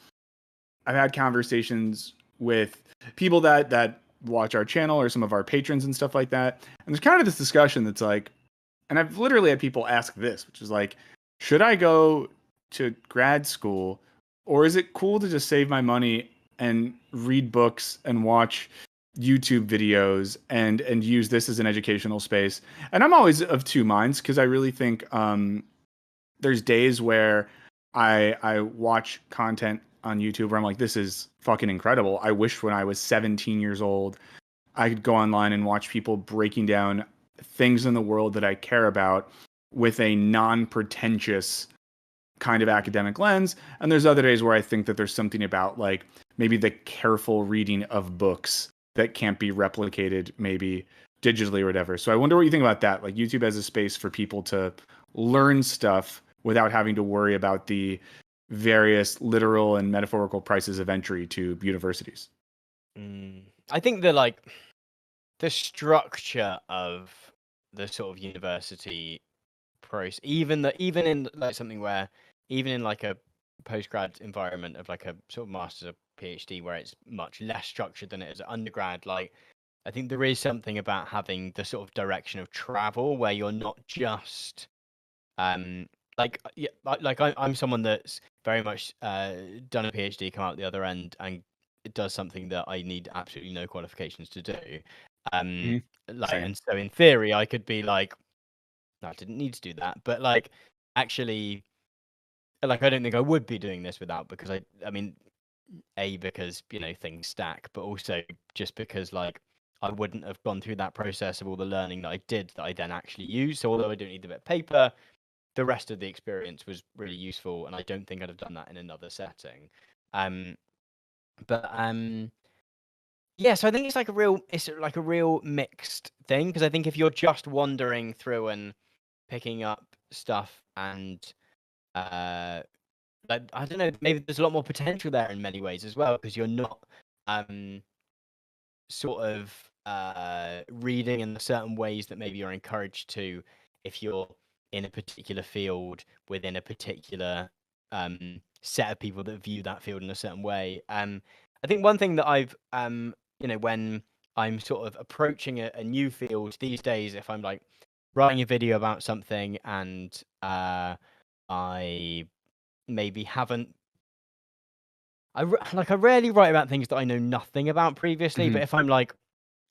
I've had conversations with people that watch our channel or some of our patrons and stuff like that. And there's kind of this discussion that's like, and I've literally had people ask this, which is like, should I go to grad school, or is it cool to just save my money and read books and watch YouTube videos and use this as an educational space? And I'm always of two minds, because I really think there's days where I watch content on YouTube where I'm like, this is fucking incredible. I wish when I was 17 years old I could go online and watch people breaking down things in the world that I care about with a non-pretentious kind of Mm. academic lens. And there's other days where I think that there's something about like maybe the careful reading of books that can't be replicated maybe digitally or whatever. So I wonder what you think about that. Like YouTube as a space for people to learn stuff without having to worry about the various literal and metaphorical prices of entry to universities. I think the structure of the sort of university process, even in like something where even in like a postgrad environment of like a sort of master's or PhD where it's much less structured than it is at undergrad, like I think there is something about having the sort of direction of travel where you're not just um yeah, I'm someone that's very much done a PhD, come out the other end, and it does something that I need absolutely no qualifications to do. Um, Mhm. Same. and so in theory, I could be like, no, I didn't need to do that, but like actually, like I don't think I would be doing this without because I mean, a because things stack, but also just because like I wouldn't have gone through that process of all the learning that I did that I then actually use. So although I don't need the bit of paper, the rest of the experience was really useful, and I don't think I'd have done that in another setting. Um, but yeah, so I think it's like a real mixed thing because I think if you're just wandering through and picking up stuff and uh, like I don't know, maybe there's a lot more potential there in many ways as well because you're not um sort of reading in the certain ways that maybe you're encouraged to if you're in a particular field within a particular set of people that view that field in a certain way. I think one thing that I've when I'm sort of approaching a new field these days, if I'm like writing a video about something and I maybe haven't I rarely write about things that I know nothing about previously, but Mhm. if I'm like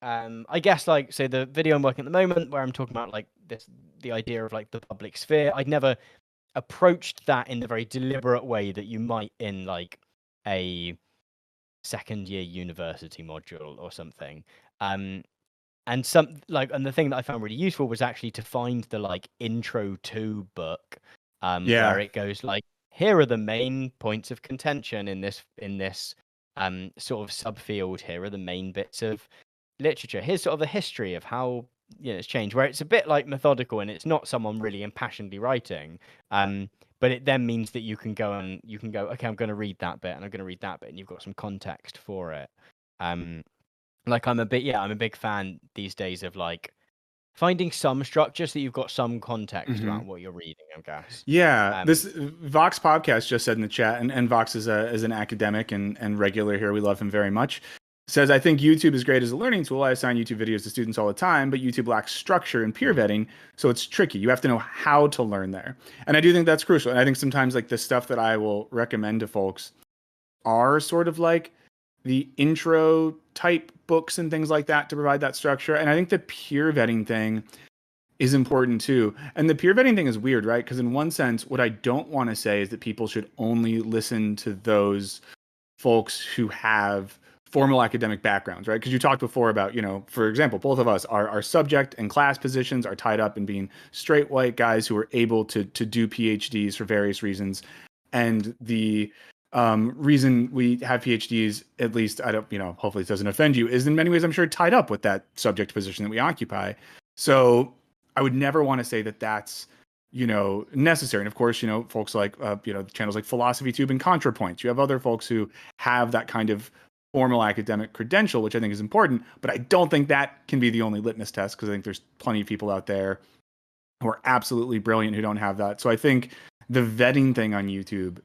I guess like say the video I'm working at the moment where I'm talking about like the idea of like the public sphere, I'd never approached that in the very deliberate way that you might in like a second year university module or something. Um and the thing that I found really useful was actually to find the like intro to book where Yeah. it goes like here are the main points of contention in this sort of subfield. Here are the main bits of literature. Here's sort of the history of how it's changed, where it's a bit like methodical and it's not someone really impassionedly writing. But it then means that you can go, okay, I'm going to read that bit and I'm going to read that bit, and you've got some context for it. Um, like I'm a big fan these days of like finding some structure so that you've got some context Mhm. about what you're reading, I guess. Yeah, Um, this Vox podcast just said in the chat, and Vox is an academic and regular here. We love him very much. Says I think YouTube is great as a learning tool. I assign YouTube videos to students all the time, but YouTube lacks structure and peer mm, vetting, so it's tricky. You have to know how to learn there, and I do think that's crucial. And I think sometimes like the stuff that I will recommend to folks are sort of like the intro type books and things like that to provide that structure. And I think the peer vetting thing is important too. And the peer vetting thing is weird, right? Because in one sense, what I don't want to say is that people should only listen to those folks who have formal academic backgrounds, right? Because you talked before about, for example, both of us, our subject and class positions are tied up in being straight white guys who are able to do PhDs for various reasons. And the reason we have PhDs, at least I don't, hopefully it doesn't offend you, is in many ways, I'm sure, tied up with that subject position that we occupy. So I would never want to say that that's necessary. And of course, folks like channels like Philosophy Tube and ContraPoints. You have other folks who have that kind of formal academic credential, which I think is important. But I don't think that can be the only litmus test because I think there's plenty of people out there who are absolutely brilliant who don't have that. So I think the vetting thing on YouTube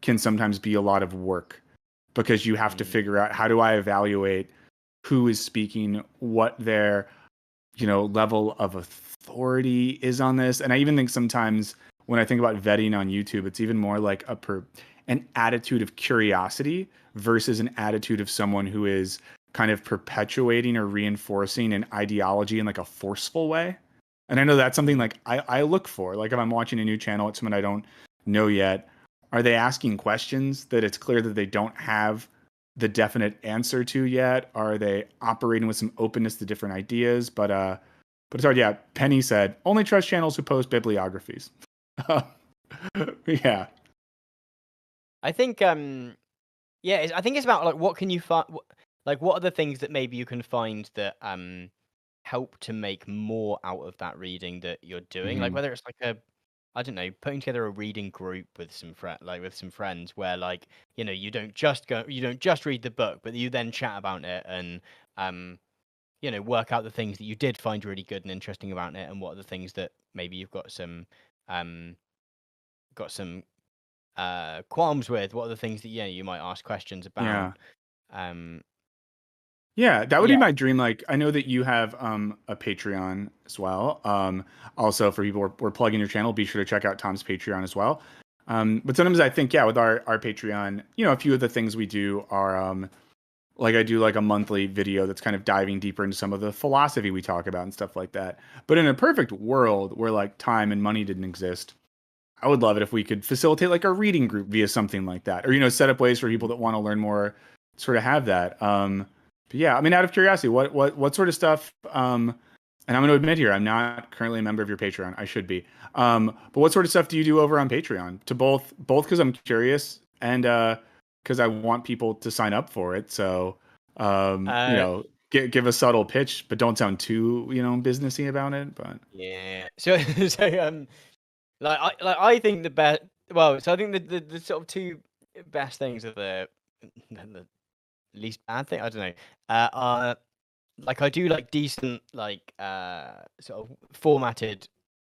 can sometimes be a lot of work because you have to mm, figure out how do I evaluate who is speaking, what their level of authority is on this. And I even think sometimes when I think about vetting on YouTube, it's even more like an attitude of curiosity versus an attitude of someone who is kind of perpetuating or reinforcing an ideology in like a forceful way. And I know that's something mm, like I look for. Like if I'm watching a new channel, it's someone I don't know yet. Are they asking questions that it's clear that they don't have the definite answer to yet? Are they operating with some openness to different ideas? But But it's hard. Yeah, Penny said only trust channels who post bibliographies. Yeah, I think yeah, I think it's about like what can you find, like what are the things that maybe you can find that help to make more out of that reading that you're doing, like hmm whether it's like a, I don't know, putting together a reading group with some with some friends where like, you know, you don't just read the book, but you then chat about it and um you know, work out the things that you did find really good and interesting about it, and what are the things that maybe you've um got some qualms with. What are the things that, yeah, you might ask questions yeah. about. um Yeah, that would be yeah. my dream. Like, I know that you have a Patreon as well. Also for people we're plugging your channel, be sure to check out Tom's Patreon as well. But sometimes I think, yeah, with our Patreon, you know, a few of the things we do are like I do like a monthly video that's kind of diving deeper into some of the philosophy we talk about and stuff like that. But in a perfect world where like time and money didn't exist, I would love it if we could facilitate like a reading group via something like that, or you know, set up ways for people that want to learn more, sort of have that. But yeah, I mean, out of curiosity, what sort of stuff? And I'm going to admit here, I'm not currently a member of your Patreon. I should be. But what sort of stuff do you do over on Patreon? To both because I'm curious and because I want people to sign up for it. So you uh know, give a subtle pitch, but don't sound too you know businessy about it. But yeah, so so I think the best, well, so I think the sort of two best things are the least bad thing, I don't know, are like I do like decent like sort of formatted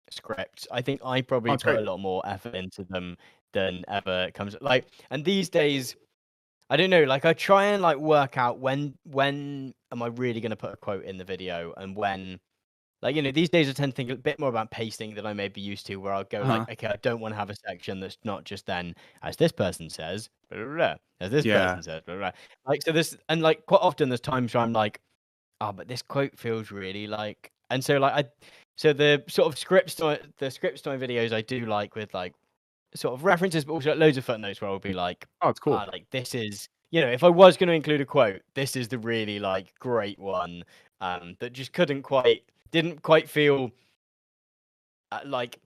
scripts. I think I oh, probably it's put a great. lot more effort into them than ever comes like, and these days I don't know, like I try and like work out when am I really going to put a quote in the video, and when, like, you know, these days I tend to think a bit more about pacing than I may be used to, where I'll go like, Uh-huh. okay, I don't want to have a section that's not just then, as this person says, blah, blah, blah, as this Yeah. person says, blah, blah. Like, so this, and like quite often there's times where I'm like, oh, but this quote feels really like, and so like so the sort of scripts to my videos I do like with like sort of references, but also loads of footnotes where I'll be like, Oh, it's ah, cool. like this is, you know, if I was going to include a quote, this is the really like great one, that just didn't quite feel like,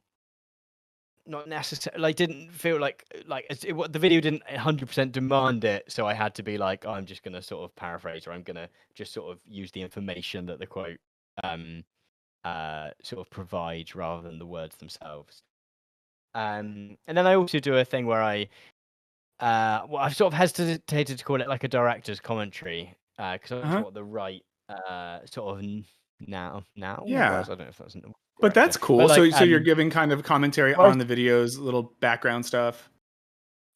not necessary, like didn't feel like the video didn't 100% demand it, so I had to be like, oh, I'm just gonna sort of paraphrase, or I'm gonna just sort of use the information that the quote um sort of provides rather than the words themselves. And then I also do a thing where well, I've sort of hesitated to call it like a director's commentary, because I'm not Uh-huh. sure what the right sort of now Yeah. was. I don't know if that's the But correct term, that's but cool. like So you're giving kind of commentary where I on the videos, little background stuff.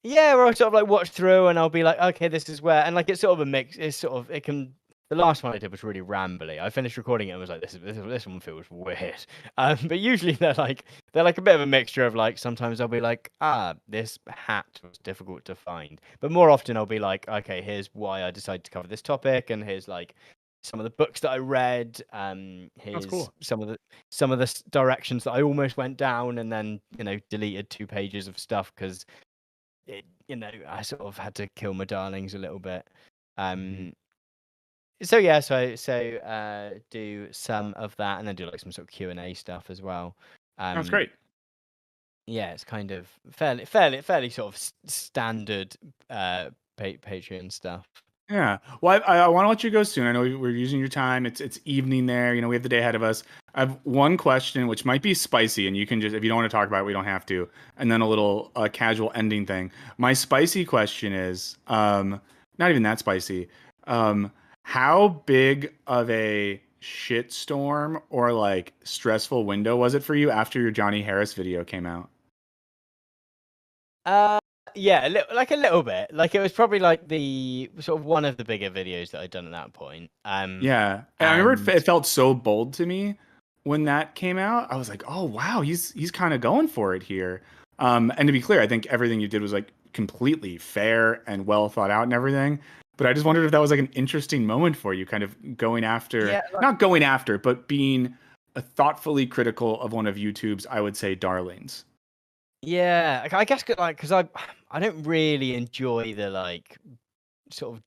yeah, where I sort of like watch through and I'll be like, okay, this is where, and like it's sort of a mix. It's sort of, it can. The last one I did was really rambly. I finished recording it and was like, this one feels weird. But usually they're like a bit of a mixture of like, sometimes I'll be like, ah, this hat was difficult to find, but more often I'll be like, okay, here's why I decided to cover this topic, and here's like some of the books that I read. That's Here's cool. some of the directions that I almost went down, and then, you know, deleted 2 pages of stuff because you know, I sort of had to kill my darlings a little bit. Mhm. Um, so yeah, do some of that, and then do like some sort of Q&A stuff as well. That's Um, great. yeah, it's kind of fairly sort of standard Patreon stuff. Yeah. Well, I want to let you go soon. I know we're using your time. It's evening there. You know, we have the day ahead of us. I have one question, which might be spicy, and you can just, if you don't want to talk about it, we don't have to. And then a little casual ending thing. My spicy question is, not even that spicy. Um, how big of a shitstorm or like stressful window was it for you after your Johnny Harris video came out? Uh, yeah, like a little bit. Like it was probably like the sort of one of the bigger videos that I'd done at that point. Yeah, and I remember And it felt so bold to me when that came out. I was like, "Oh wow, he's kind of going for it here." And to be clear, I think everything you did was like completely fair and well thought out and everything. But I just wondered if that was like an interesting moment for you, kind of going after, yeah, not going after, but being a thoughtfully critical of one of YouTube's, I would say, darlings. yeah, I guess like because I don't really enjoy the like sort of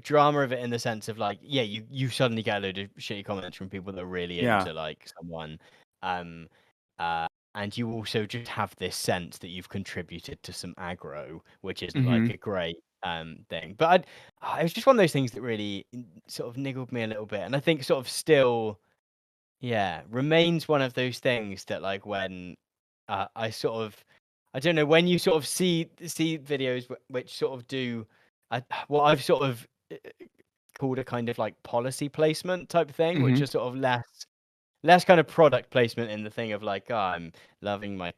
drama of it in the sense of like, yeah, you suddenly get a load of shitty comments from people that are really Yeah. into like someone, um, and you also just have this sense that you've contributed to some aggro, which is like Mm-hmm. a great thing. But it was just one of those things that really sort of niggled me a little bit, and I think sort of still, yeah, remains one of those things that like when I sort of, I don't know, when you sort of see videos which sort of do what I've sort of called a kind of like policy placement type thing, which Mm-hmm. is sort of less kind of product placement in the thing of like, oh, I'm loving my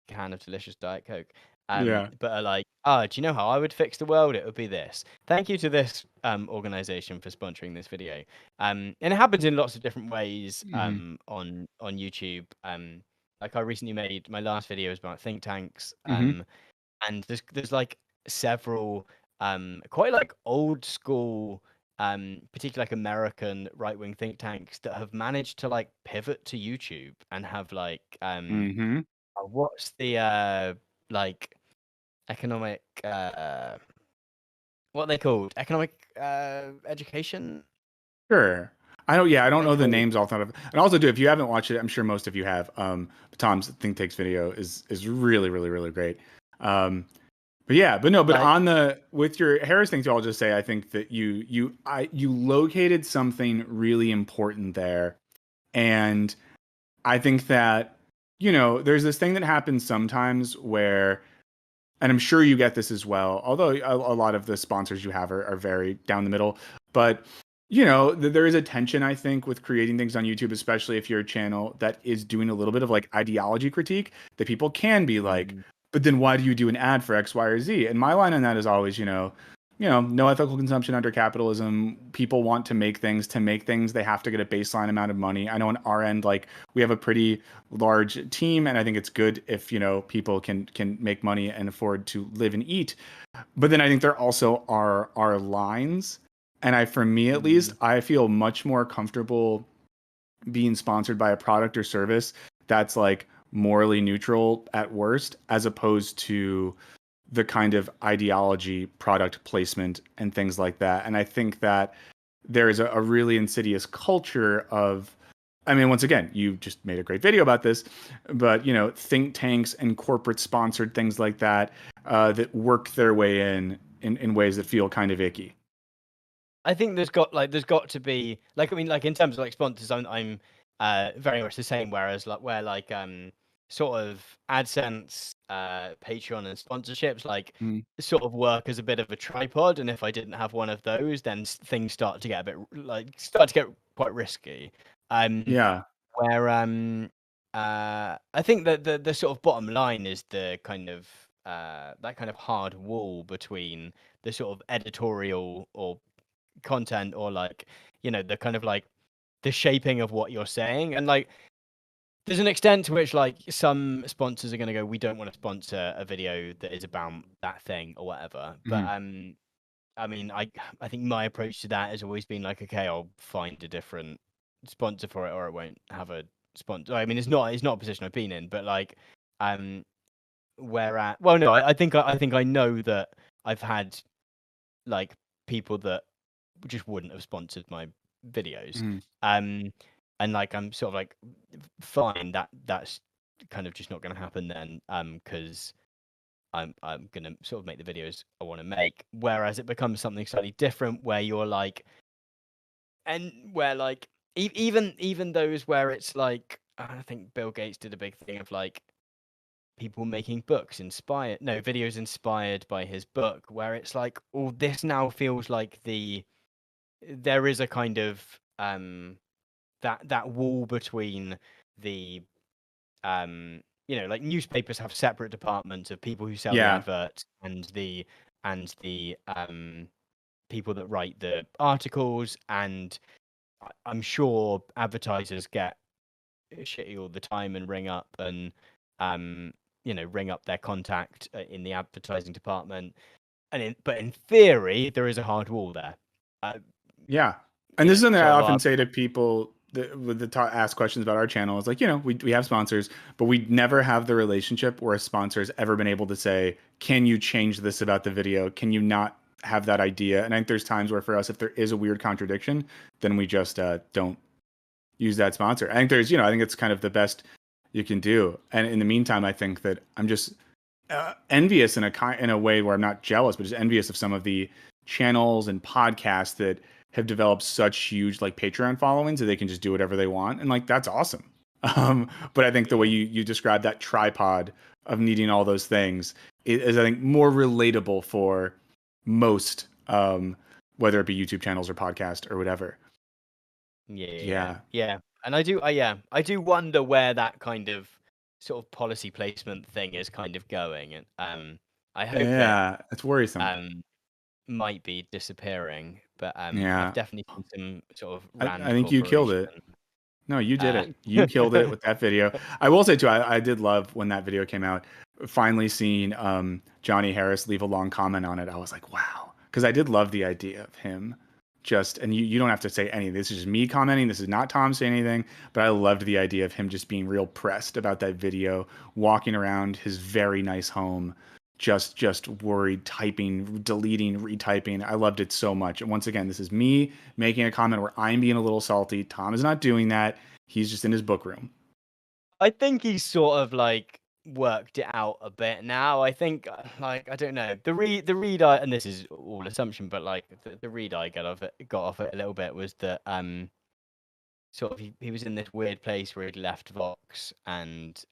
can of delicious Diet Coke. Yeah. But are like, oh, do you know how I would fix the world? It would be this. Thank you to this organization for sponsoring this video. And it happens in lots of different ways Mm-hmm. on YouTube. Like I recently made my last video was about think tanks. Mm-hmm. And there's like several quite like old school particularly like American right wing think tanks that have managed to like pivot to YouTube and have like Mm-hmm. what's the like economic what are they called? Economic education? Sure. I don't. Yeah, I don't They're know the called names off the top of. And also, do if you haven't watched it, I'm sure most of you have. Tom's Think Takes video is really really really great. But yeah, but no, but like on the with your Harris thing too, I'll just say I think that you located something really important there, and I think that there's this thing that happens sometimes where, and I'm sure you get this as well, although a lot of the sponsors you have are very down the middle. But there is a tension, I think, with creating things on YouTube, especially if you're a channel that is doing a little bit of like ideology critique, that people can be like, mm, but then why do you do an ad for X, Y, or Z? And my line on that is always, no ethical consumption under capitalism. People want to make things. To make things, they have to get a baseline amount of money. I know on our end, like we have a pretty large team, and I think it's good if people can make money and afford to live and eat. But then I think there also are lines, and for me at least, mm, I feel much more comfortable being sponsored by a product or service that's like morally neutral at worst, as opposed to the kind of ideology, product placement, and things like that. And I think that there is a really insidious culture of, I mean, once again, you just made a great video about this, but think tanks and corporate sponsored things like that, that work their way in ways that feel kind of icky. I think there's got to be like, I mean, like in terms of like sponsors, I'm very much the same. Whereas like where like sort of AdSense, Patreon, and sponsorships like Mm. sort of work as a bit of a tripod, and if I didn't have one of those, then things start to get a bit start to get quite risky. Um, Yeah, where I think that the sort of bottom line is the kind of that kind of hard wall between the sort of editorial or content or like the kind of like the shaping of what you're saying, and like there's an extent to which like some sponsors are going to go, we don't want to sponsor a video that is about that thing or whatever. But mhm. I mean, I think my approach to that has always been like, okay, I'll find a different sponsor for it or it won't have a sponsor. I mean, it's not a position I've been in, but like um where at well no I think I know that I've had like people that just wouldn't have sponsored my videos. Mhm. Um, and like I'm sort of like fine that's kind of just not going to happen then. Because I'm going to sort of make the videos I want to make. Whereas it becomes something slightly different where you're like, and where like even those where it's like I think Bill Gates did a big thing of like people making books inspired no videos inspired by his book where it's like oh this now feels like there is a kind of that wall between the like newspapers have separate departments of people who sell the Yeah, adverts and the people that write the articles, and I'm sure advertisers get shitty all the time and ring up and ring up their contact in the advertising department, but in theory there is a hard wall there. uh, yeah. And this is something I sort of often say to people that ask questions about our channel. Is like, we have sponsors, but we never have the relationship where a sponsor's ever been able to say, "Can you change this about the video? Can you not have that idea. And I think there's times where for us, if there is a weird contradiction, then we just don't use that sponsor. I think there's, I think it's kind of the best you can do. And in the meantime, I think that I'm just envious in a way where I'm not jealous, but just envious of some of the channels and podcasts that have developed such huge like Patreon followings that they can just do whatever they want, and like that's awesome. But I think the way you describe that tripod of needing all those things is I think more relatable for most, whether it be YouTube channels or podcast or whatever. Yeah. And I do wonder where that kind of sort of policy placement thing is kind of going, and I hope it Yeah, it's worrisome. might be disappearing, but I've Yeah, definitely seen some sort of I Rand think you killed Corporation. it. No, you did Uh, it. You killed it with that video. I will say too, I did love when that video came out. Finally seeing Johnny Harris leave a long comment on it, I was like, wow, because I did love the idea of him just, and you don't have to say anything. This is just me commenting. This is not Tom saying anything, but I loved the idea of him just being real pressed about that video, walking around his very nice home, just worried, typing, deleting, retyping. I loved it so much. And once again, this is me making a comment where I'm being a little salty. Tom is not doing that. He's just in his book room. I think he's sort of like worked it out a bit now. I think like I don't know. The read I, and this is all assumption, but like the read I got off it a little bit was that sort of he was in this weird place where he'd left Vox and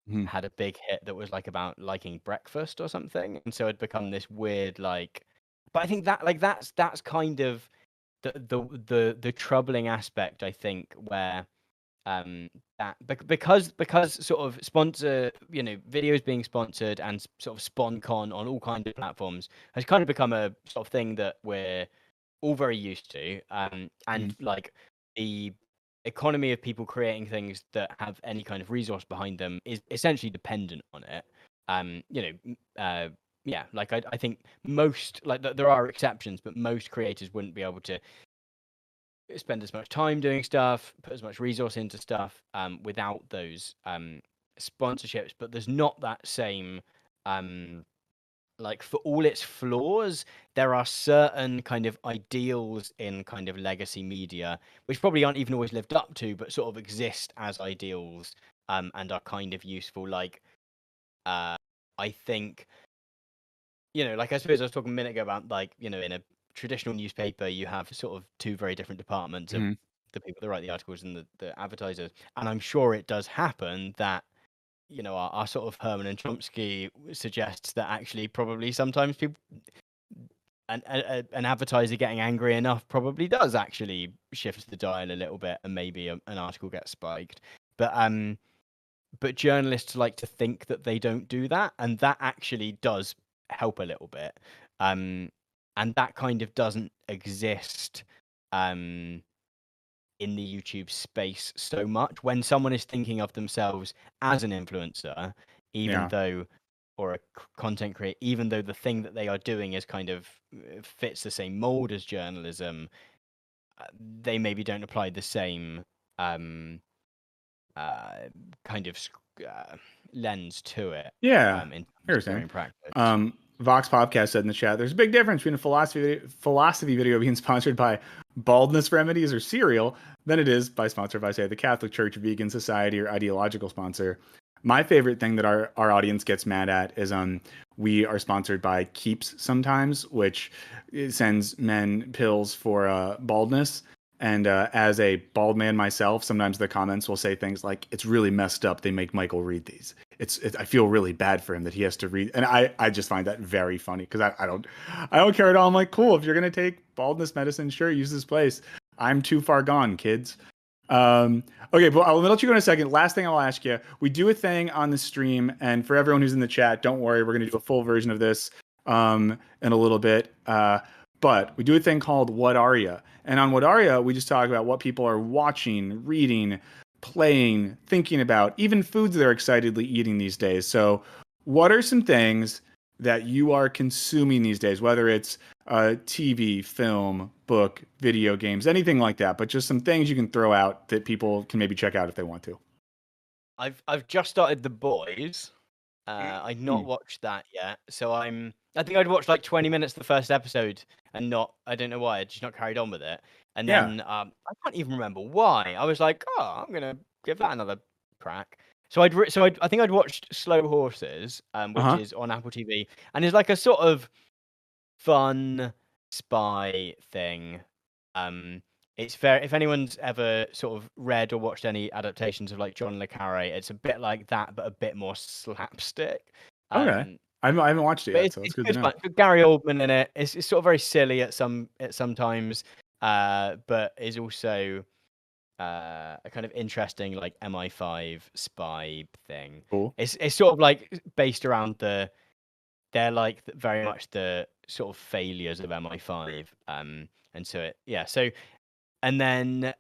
Mhm. had a big hit that was like about liking breakfast or something, and so it'd become this weird like. But I think that like that's kind of the troubling aspect, I think, where that because sort of sponsor, videos being sponsored and sort of SponCon on all kinds of platforms has kind of become a sort of thing that we're all very used to, and Mhm. like the economy of people creating things that have any kind of resource behind them is essentially dependent on it. Yeah, like I think most like there are exceptions, but most creators wouldn't be able to spend as much time doing stuff, put as much resource into stuff, without those sponsorships. But there's not that same like for all its flaws, there are certain kind of ideals in kind of legacy media which probably aren't even always lived up to, but sort of exist as ideals, and are kind of useful. Like I think like I suppose I was talking a minute ago about like in a traditional newspaper you have sort of two very different departments of Mhm. the people that write the articles and the advertisers, and I'm sure it does happen that our sort of Herman and Chomsky suggests that actually probably sometimes people an advertiser getting angry enough probably does actually shift the dial a little bit, and maybe an article gets spiked. But journalists like to think that they don't do that, and that actually does help a little bit. And that kind of doesn't exist um, in the YouTube space so much. When someone is thinking of themselves as an influencer, even Yeah. though, or a content creator, even though the thing that they are doing is kind of fits the same mold as journalism, they maybe don't apply the same um, uh, kind of lens to it, Yeah, in I terms of their understand. own practice. Vox Podcast said in the chat, there's a big difference between a philosophy video being sponsored by Baldness Remedies or Cereal than it is by sponsored by, say, the Catholic Church, Vegan Society, or ideological sponsor. My favorite thing that our audience gets mad at is we are sponsored by Keeps sometimes, which sends men pills for baldness. And as a bald man myself, sometimes the comments will say things like, "It's really messed up. They make Michael read these." I feel really bad for him that he has to read, and I just find that very funny because I don't care at all. I'm like, cool, if you're gonna take baldness medicine, sure, use this place. I'm too far gone, kids. Okay, but I'll let you go in a second. Last thing I'll ask you, we do a thing on the stream, and for everyone who's in the chat, don't worry, we're gonna do a full version of this in a little bit. But we do a thing called What Are Ya? And on What Are Ya, we just talk about what people are watching, reading, playing, thinking about, even foods they're excitedly eating these days. So, what are some things that you are consuming these days, whether it's TV, film, book, video games, anything like that, but just some things you can throw out that people can maybe check out if they want to. I've just started The Boys. I'd not watched that yet, so I think I'd watched like 20 minutes of the first episode and not. I don't know why. I just not carried on with it. And Yeah. then I can't even remember why. I was like, oh, I'm gonna give that another crack. So I think I'd watched Slow Horses, which Uh-huh. is on Apple TV, and is like a sort of fun spy thing. Um, it's very, if anyone's ever sort of read or watched any adaptations of like John le Carre, it's a bit like that, but a bit more slapstick. Okay. Um, I haven't watched it but yet, so it's it's good to good know. fun. Got Gary Oldman in it. It's sort of very silly at sometimes, but is also a kind of interesting like MI5 spy thing. Cool. It's sort of like based around they're like very much the sort of failures of MI5. And so so and then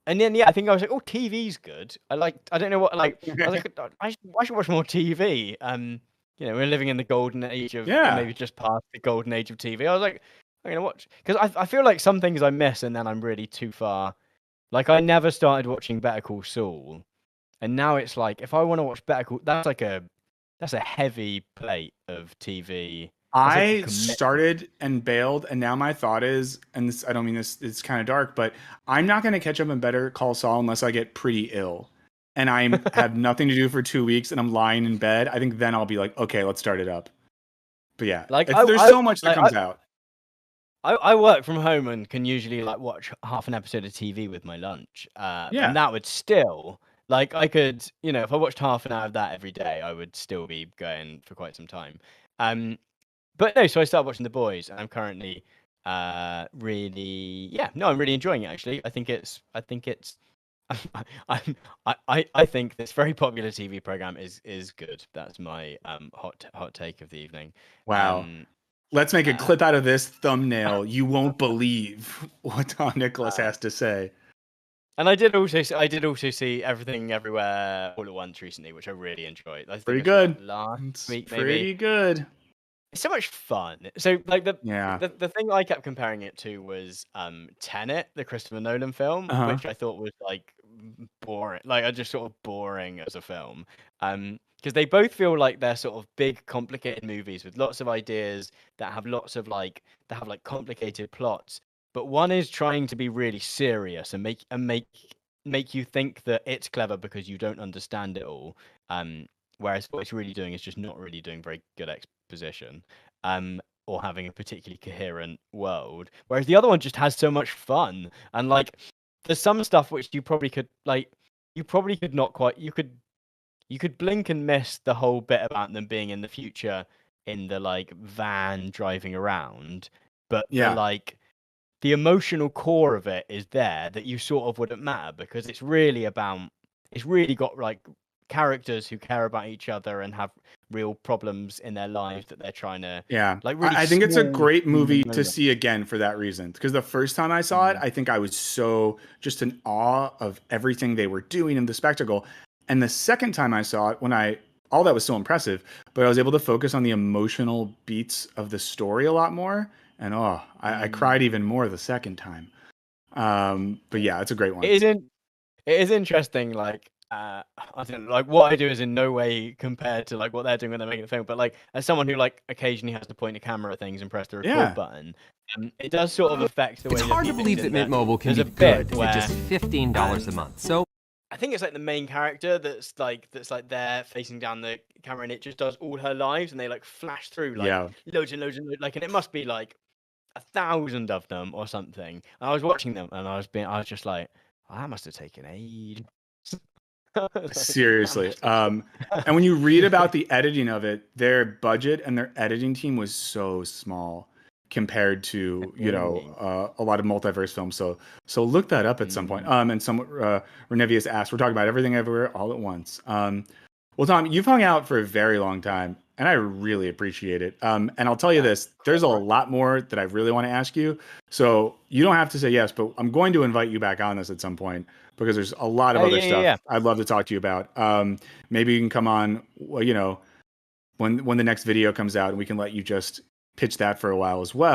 yeah, I think I was like, oh, TV's good. I don't know what like I was like I should watch more TV. We're living in the golden age of, or Yeah. maybe just past the golden age of TV. I was like, I'm gonna watch because I feel like some things I miss and then I'm really too far. Like I never started watching Better Call Saul, and now it's like if I want to watch Better Call, that's a heavy plate of TV. That's like a I commitment. started and bailed, and now my thought is, and this, I don't mean this, it's kind of dark, but I'm not going to catch up on Better Call Saul unless I get pretty ill and I have nothing to do for 2 weeks and I'm lying in bed. I think then I'll be like, okay, let's start it up. But yeah, Like there's so much that comes out. I work from home and can usually like watch half an episode of TV with my lunch. And Yeah. that would still like I could, if I watched half an hour of that every day, I would still be going for quite some time. But no, so I started watching The Boys, and I'm currently really I'm really enjoying it actually. I think it's I think this very popular TV program is good. That's my hot take of the evening. Wow. Um Let's make a uh, clip out of this thumbnail. You won't believe what Tom Nicholas uh, has to say. and I did also see Everything Everywhere All at Once recently, which I really enjoyed. I think Pretty I saw good. that last It's week maybe. pretty good. It's so much fun. So like the Yeah. the the thing I kept comparing it to was Tenet, the Christopher Nolan film, Uh-huh. which I thought was like boring. Like I just sort of boring as a film. Because they both feel like they're sort of big, complicated movies with lots of ideas that have lots of that have like complicated plots. But one is trying to be really serious and make you think that it's clever because you don't understand it all. Whereas what it's really doing is just not really doing very good exposition, or having a particularly coherent world. Whereas the other one just has so much fun, and like there's some stuff which you probably could not quite you could blink and miss the whole bit about them being in the future in the like van driving around, but Yeah. the emotional core of it is there that you sort of wouldn't matter because it's really got like characters who care about each other and have real problems in their lives that they're trying to Yeah. like really I think it's a small great human movie to moments. see again for that reason. Because the first time I saw it, Mm. I think I was so just in awe of everything they were doing and the spectacle. And the second time I saw it, all that was so impressive, but I was able to focus on the emotional beats of the story a lot more. And I Mm. cried even more the second time. But yeah, it's a great It one. isn't. It is interesting, like I don't know, like what I do is in no way compared to like what they're doing when they're making the film. But like as someone who like occasionally has to point the camera at things and press the record Yeah. button, it does sort of affect the It's way that hard to music's believe in that there. Mint Mobile can There's be a bit good at where just $15 a month. So I think it's like the main character that's like there facing down the camera, and it just does all her lives, and they like flash through like Yeah. loads and loads and loads, like, and it must be like 1,000 of them or something. And I was watching them, and I was just like, oh, that must have taken ages. That Seriously. must have And when you read about the editing of it, their budget and their editing team was so small compared to, really. a lot of multiverse films. So look that up at some point. Mm. And some Renevius asked, we're talking about everything everywhere all at once. Well, Tom, you've hung out for a very long time, and I really appreciate it. And I'll tell you Yeah, this, there's a quite right. lot more that I really want to ask you. So you don't have to say yes, but I'm going to invite you back on this at some point because there's a lot of Oh other yeah, yeah, yeah. stuff I'd love to talk to you about. Maybe you can come on, well, when the next video comes out, and we can let you just pitch that for a while as well.